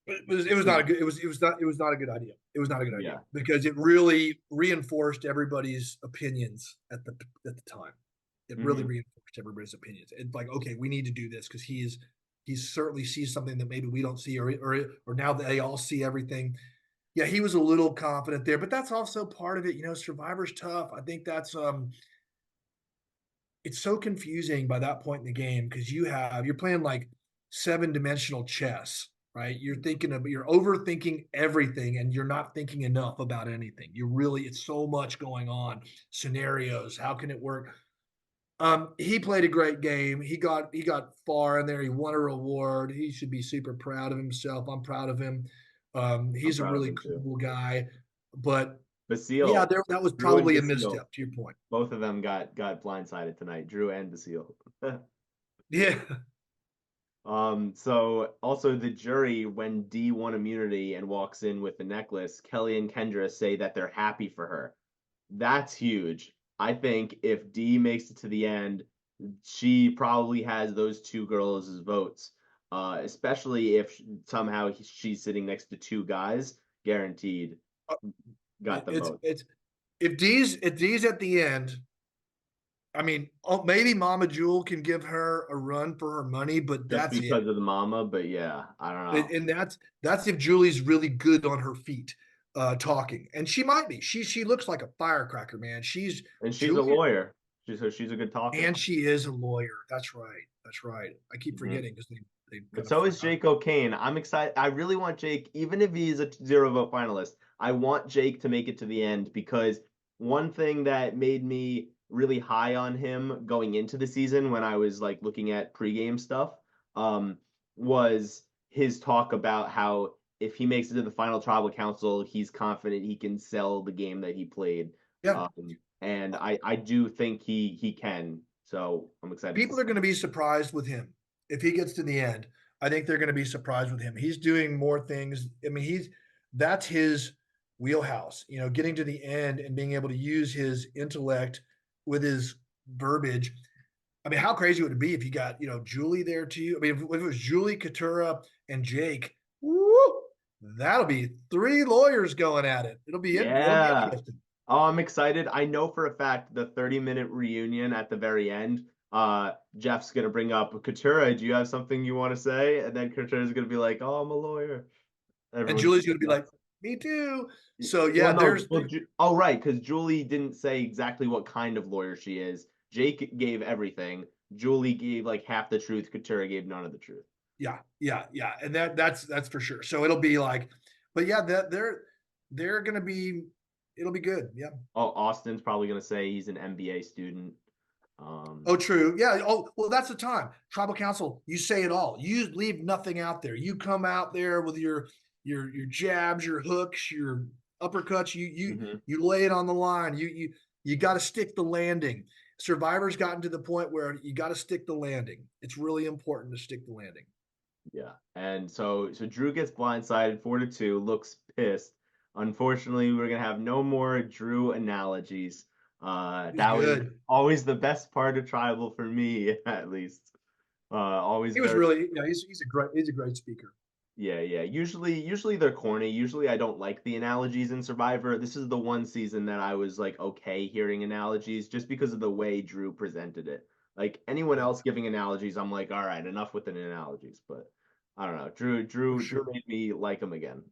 It was not a good it was not a good idea. It was not a good idea Yeah. because it really reinforced everybody's opinions at the time. It really Mhm. reinforced everybody's opinions. It's like, okay, we need to do this because he certainly sees something that maybe we don't see, or now that they all see everything. Yeah, he was a little confident there, but that's also part of it. Survivor's tough. I think that's it's so confusing by that point in the game because you're playing like 7-dimensional chess, right? You're overthinking everything and you're not thinking enough about anything. It's so much going on, scenarios, how can it work? He played a great game. He got far in there. He won a reward. He should be super proud of himself. I'm proud of him. I'm He's a proud of really him too. cool guy. But yeah, Basile, that was Drew and probably a Basile, misstep to your point. both of them got blindsided tonight. Drew and Basile. Yeah. So also the jury, when Dee won immunity and walks in with the necklace, Kelly and Kendra say that they're happy for her. That's huge. I think if Dee makes it to the end, she probably has those two girls as votes. Especially if somehow she's sitting next to two guys, guaranteed got the vote. It's if D's at the end, I mean, oh, maybe Mama Jewel can give her a run for her money, but Just that's it. because of the mama, but yeah, I don't know. And that's if Julie's really good on her feet, talking, and she might be. She looks like a firecracker, man. She's And she's a Julie, lawyer. She's a good talker. and she is a lawyer. That's right. That's right. I keep Mhm. forgetting because they But kind of so is forgot. Jake O'Kane. I'm excited. I really want Jake, even if he's a zero vote finalist, I want Jake to make it to the end because one thing that made me really high on him going into the season when I was like looking at pregame stuff, um, was his talk about how if he makes it to the final tribal council, he's confident he can sell the game that he played. Yeah, And I do think he can. So I'm excited to people are see. going to be surprised with him if he gets to the end. I think they're going to be surprised with him. He's doing more things. I mean, that's his wheelhouse. Getting to the end and being able to use his intellect with his verbiage. I mean, how crazy would it be if you got Julie there too? I mean, if it was Julie, Katura, and Jake, woo, that'll be 3 lawyers going at it. It'll be Yeah. interesting. Oh, I'm excited. I know for a fact the 30-minute reunion at the very end, Jeff's gonna bring up Katura, do you have something you want to say? And then Katura's gonna be like, "Oh, I'm a lawyer." And Everyone's Julie's going to be gonna like, me too. So well, yeah, no, well, oh, right, because Julie didn't say exactly what kind of lawyer she is. Jake gave everything. Julie gave like half the truth. Katura gave none of the truth. yeah, and that's for sure. So it'll be like, but yeah, that they're going to be, it'll be good. Yeah. Oh, Austin's probably gonna say he's an MBA student. Oh, true. Yeah. Oh, well, that's the time. Tribal council, you say it all. You leave nothing out there. You come out there with your jabs, your hooks, your uppercuts. mhm. You lay it on the line. You got to stick the landing. Survivor's gotten to the point where you got to stick the landing. It's really important to stick the landing. Yeah. And so Drew gets blindsided 4-2, looks pissed. Unfortunately, we're gonna have no more Drew analogies. It was That was good. always the best part of Tribal for me, at least. Always He was very really, he's a great speaker. yeah, yeah. Usually they're corny. Usually I don't like the analogies in Survivor. This is the one season that I was like okay hearing analogies just because of the way Drew presented it. Like anyone Yeah, else giving analogies, I'm like, all right, enough with the analogies. But I don't know. for Drew sure. made me like him again.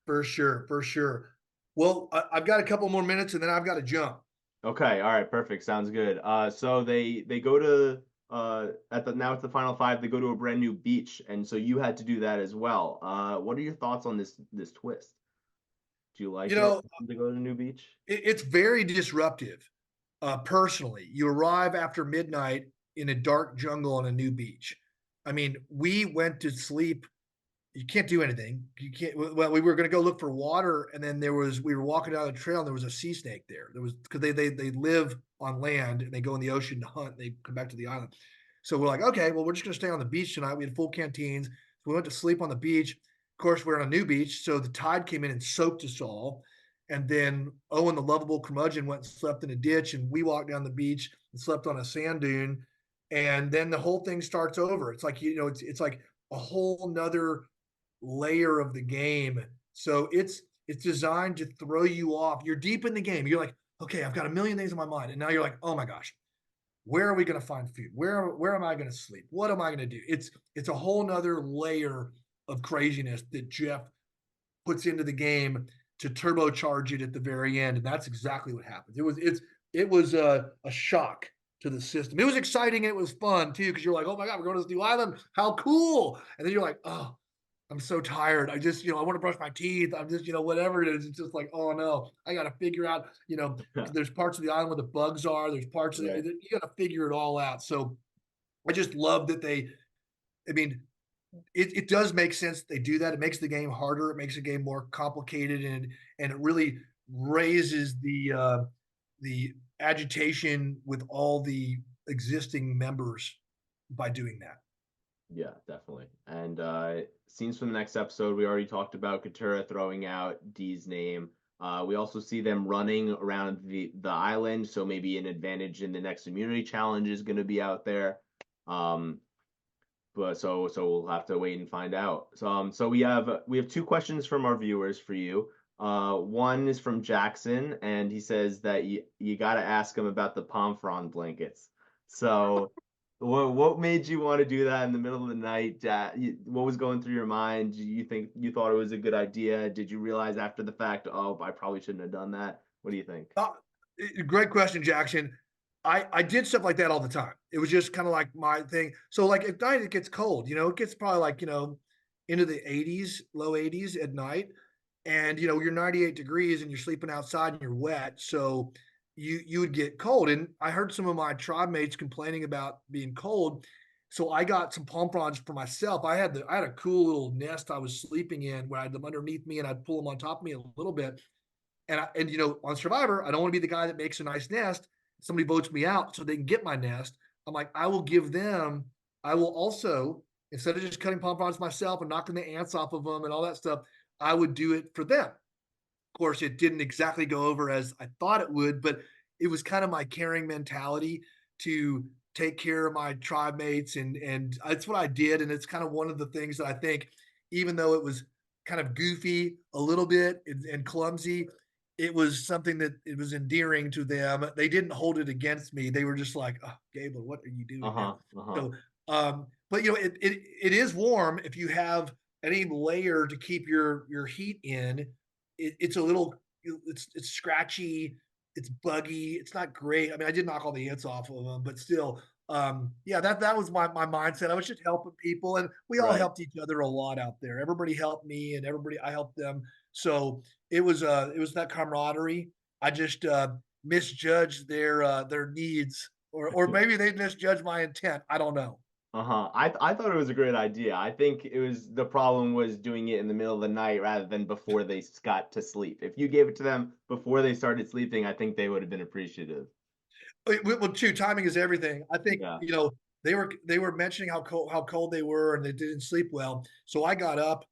For sure. For sure. Well, I've got a couple more minutes and then I've got to jump. Okay, all right, perfect. Sounds good. So they go to at the now it's the final five. They go to a brand new beach, and so you had to do that as well. What are your thoughts on this twist? Do you You like it know, to go to a new beach? it's very disruptive. Personally, you arrive after midnight in a dark jungle on a new beach. I mean, we went to sleep. You can't do anything. You can't. Well, we were going to go look for water, and then we were walking down the trail, and there was a sea snake there. There was because they live on land and they go in the ocean to hunt. And they come back to the island. So we're like, okay, well, we're just going to stay on the beach tonight. We had full canteens. So we went to sleep on the beach. Of course, we're on a new beach, so the tide came in and soaked us all. And then Owen, the lovable curmudgeon, went and slept in a ditch, and we walked down the beach and slept on a sand dune. And then the whole thing starts over. It's like it's like a whole nother layer of the game. So it's designed to throw you off. You're deep in the game. You're like, okay, I've got a million things in my mind, and now you're like, oh my gosh, where are we going to find food? Where am I going to sleep? What am I going to do? It's a whole nother layer of craziness that Jeff puts into the game to turbocharge it at the very end, and that's exactly what happens. It was a shock to the system. It was exciting. And it was fun too. Cause you're like, oh my God, we're going to this new island. How cool. And then you're like, oh, I'm so tired. I just, I want to brush my teeth. I'm just, whatever it is. It's just like, oh no, I got to figure out, there's parts of the island where the bugs are. There's parts of Right. you got to figure it all out. So I just love that I mean, it does make sense they do that. It makes the game harder. It makes the game more complicated, and it really raises the agitation with all the existing members by doing that. Yeah, definitely. And scenes from the next episode, we already talked about Katura throwing out Dee's name. We also see them running around the island, so maybe an advantage in the next immunity challenge is going to be out there. But so we'll have to wait and find out. So we have two questions from our viewers for you. One is from Jackson, and he says that you got to ask him about the palm frond blankets. So what made you want to do that in the middle of the night? What was going through your mind? Do you think you thought it was a good idea? Did you realize after the fact, oh, I probably shouldn't have done that? What do you think? Great question, Jackson. I did stuff like that all the time. It was just kind of like my thing. So like at night it gets cold, it gets probably like, into the 80s, low 80s at night. And you're 98 degrees and you're sleeping outside and you're wet. So you would get cold. And I heard some of my tribe mates complaining about being cold. So I got some palm fronds for myself. I had a cool little nest I was sleeping in where I had them underneath me and I'd pull them on top of me a little bit. And on Survivor, I don't want to be the guy that makes a nice nest. Somebody votes me out so they can get my nest. I'm like, I will also, instead of just cutting pompons myself and knocking the ants off of them and all that stuff, I would do it for them. Of course, it didn't exactly go over as I thought it would, but it was kind of my caring mentality to take care of my tribe mates, and that's what I did. And it's kind of one of the things that I think, even though it was kind of goofy a little bit and clumsy, it was something that it was endearing to them. They didn't hold it against me. They were just like, "Oh, Gabler, what are you doing Uh-huh. now?" Uh-huh. So, but it is warm if you have any layer to keep your heat in. It's a little, it's scratchy, it's buggy, it's not great. I mean, I did knock all the ants off of them, but still, yeah, that was my mindset. I was just helping people, and we all Right. helped each other a lot out there. Everybody helped me, and I helped them. So it was that camaraderie. I just misjudged their needs, or maybe they misjudged my intent. I don't know. Uh-huh. I thought it was a great idea. I think it was the problem was doing it in the middle of the night rather than before they got to sleep. If you gave it to them before they started sleeping, I think they would have been appreciative. Well, too, timing is everything. I think Yeah. they were mentioning how cold they were and they didn't sleep well. So I got up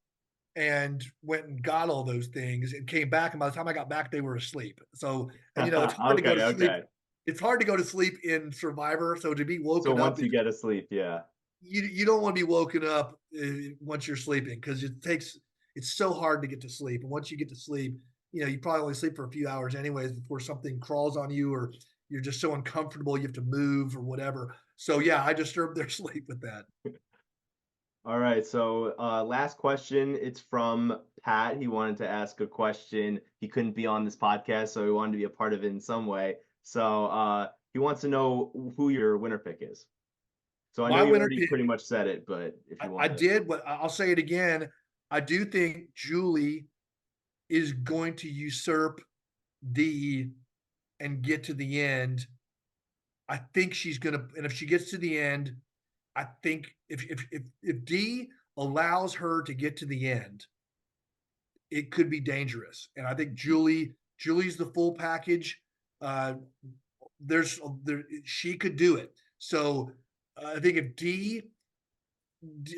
and went and got all those things and came back. And by the time I got back, they were asleep. So, and it's hard to go Okay, to sleep. okay. It's hard to go to sleep in Survivor. So to be So woken up, once you get to sleep, yeah. you don't want to be woken up once you're sleeping because it's so hard to get to sleep. And once you get to sleep, you probably only sleep for a few hours anyways before something crawls on you or you're just so uncomfortable you have to move or whatever. So yeah, I disturbed their sleep with that. All right, so last question. It's from Pat. He wanted to ask a question. He couldn't be on this podcast, so he wanted to be a part of it in some way. So he wants to know who your winner pick is. So I know My you winner already pick, pretty much said it, but if you I want to, did, but I'll say it again. I do think Julie is going to usurp D and get to the end. I think she's gonna, and if she gets to the end, I think if D allows her to get to the end, it could be dangerous. And I think Julie's the full package. Uh, there she could do it. So I think if D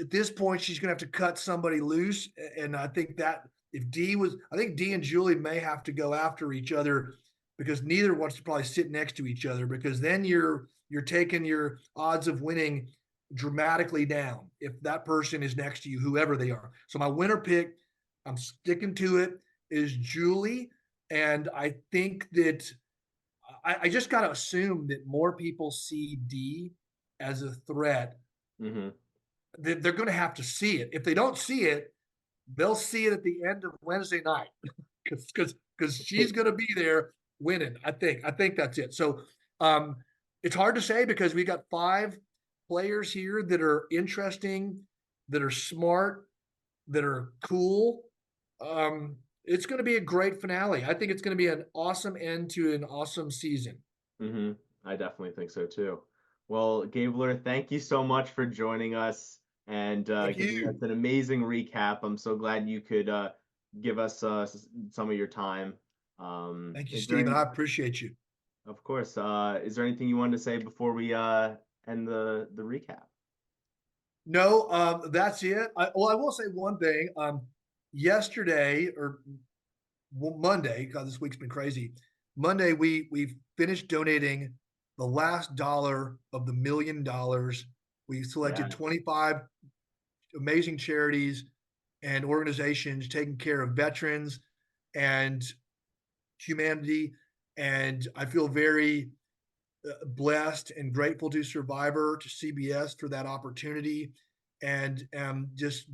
at this point she's gonna have to cut somebody loose, and I think that I think D and Julie may have to go after each other because neither wants to probably sit next to each other because then you're taking your odds of winning dramatically down if that person is next to you, whoever they are. So my winner pick, I'm sticking to it, is Julie, and I think that I just got to assume that more people see D as a threat. hmm They're going to have to see it. If they don't see it, they'll see it at the end of Wednesday night because she's going to be there winning. I think that's it. So It's hard to say because we got 5 players here that are interesting, that are smart, that are cool. It's going to be a great finale. I think it's going to be an awesome end to an awesome season. Hmm. I definitely think so too. Well, Gabler, thank you so much for joining us and Thank giving us you. an amazing recap. I'm so glad you could give us some of your time. Thank you, Is there Stephen. any, I appreciate you. of course, is there anything you wanted to say before we end the recap? No, that's it. I will say one thing. Yesterday or Monday, God, this week's been crazy. Monday, we finished donating the last dollar of the $1 million. We selected Yeah. 25 amazing charities and organizations taking care of veterans and humanity. And I feel very blessed and grateful to Survivor, to CBS for that opportunity, and just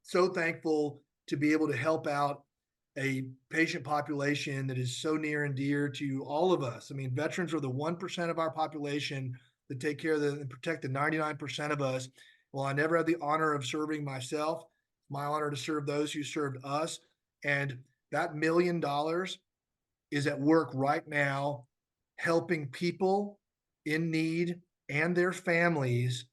so thankful to be able to help out a patient population that is so near and dear to all of us. I mean, veterans are the 1% of our population that take care of and protect the 99% of us. Well, I never had the honor of serving myself. It's my honor to serve those who served us. And that $1 million is at work right now, helping people in need and their families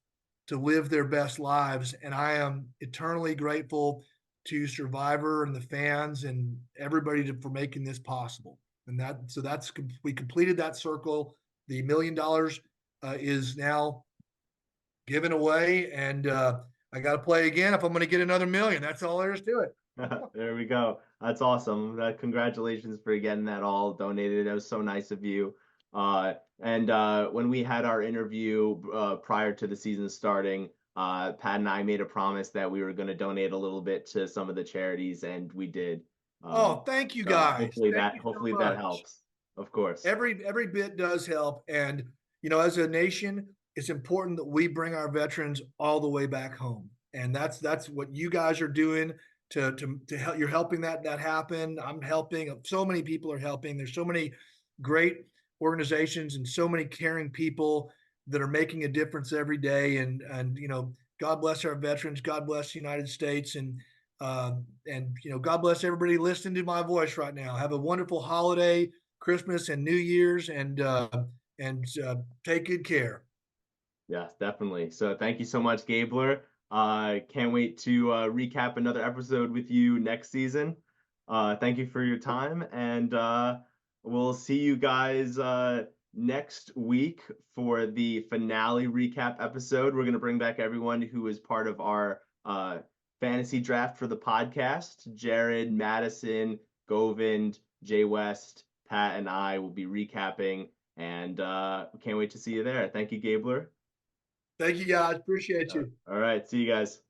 to live their best lives. And I am eternally grateful to Survivor and the fans and everybody for making this possible. And we completed that circle. The $1 million is now given away, and I got to play again if I'm going to get another million. That's all there is to it. There we go. That's awesome. Congratulations for getting that all donated. That was so nice of you. And when we had our interview prior to the season starting, Pat and I made a promise that we were going to donate a little bit to some of the charities, and we did. Oh, thank you So guys. Thank you so hopefully that much. helps. Of course. Every bit does help. And as a nation, it's important that we bring our veterans all the way back home. And that's what you guys are doing to help. You're helping that happen. I'm helping. So many people are helping. There's so many great organizations and so many caring people that are making a difference every day. And God bless our veterans. God bless the United States. And God bless everybody listening to my voice right now. Have a wonderful holiday, Christmas and New Year's, and take good care. Yes, definitely. So thank you so much, Gabler. Can't wait to recap another episode with you next season. Thank you for your time, and we'll see you guys next week for the finale recap episode. We're going to bring back everyone who is part of our fantasy draft for the podcast. Jared, Madison, Govind, Jay West, Pat, and I will be recapping, and can't wait to see you there. Thank you, Gabler. Thank you guys. Appreciate you. All right. See you guys.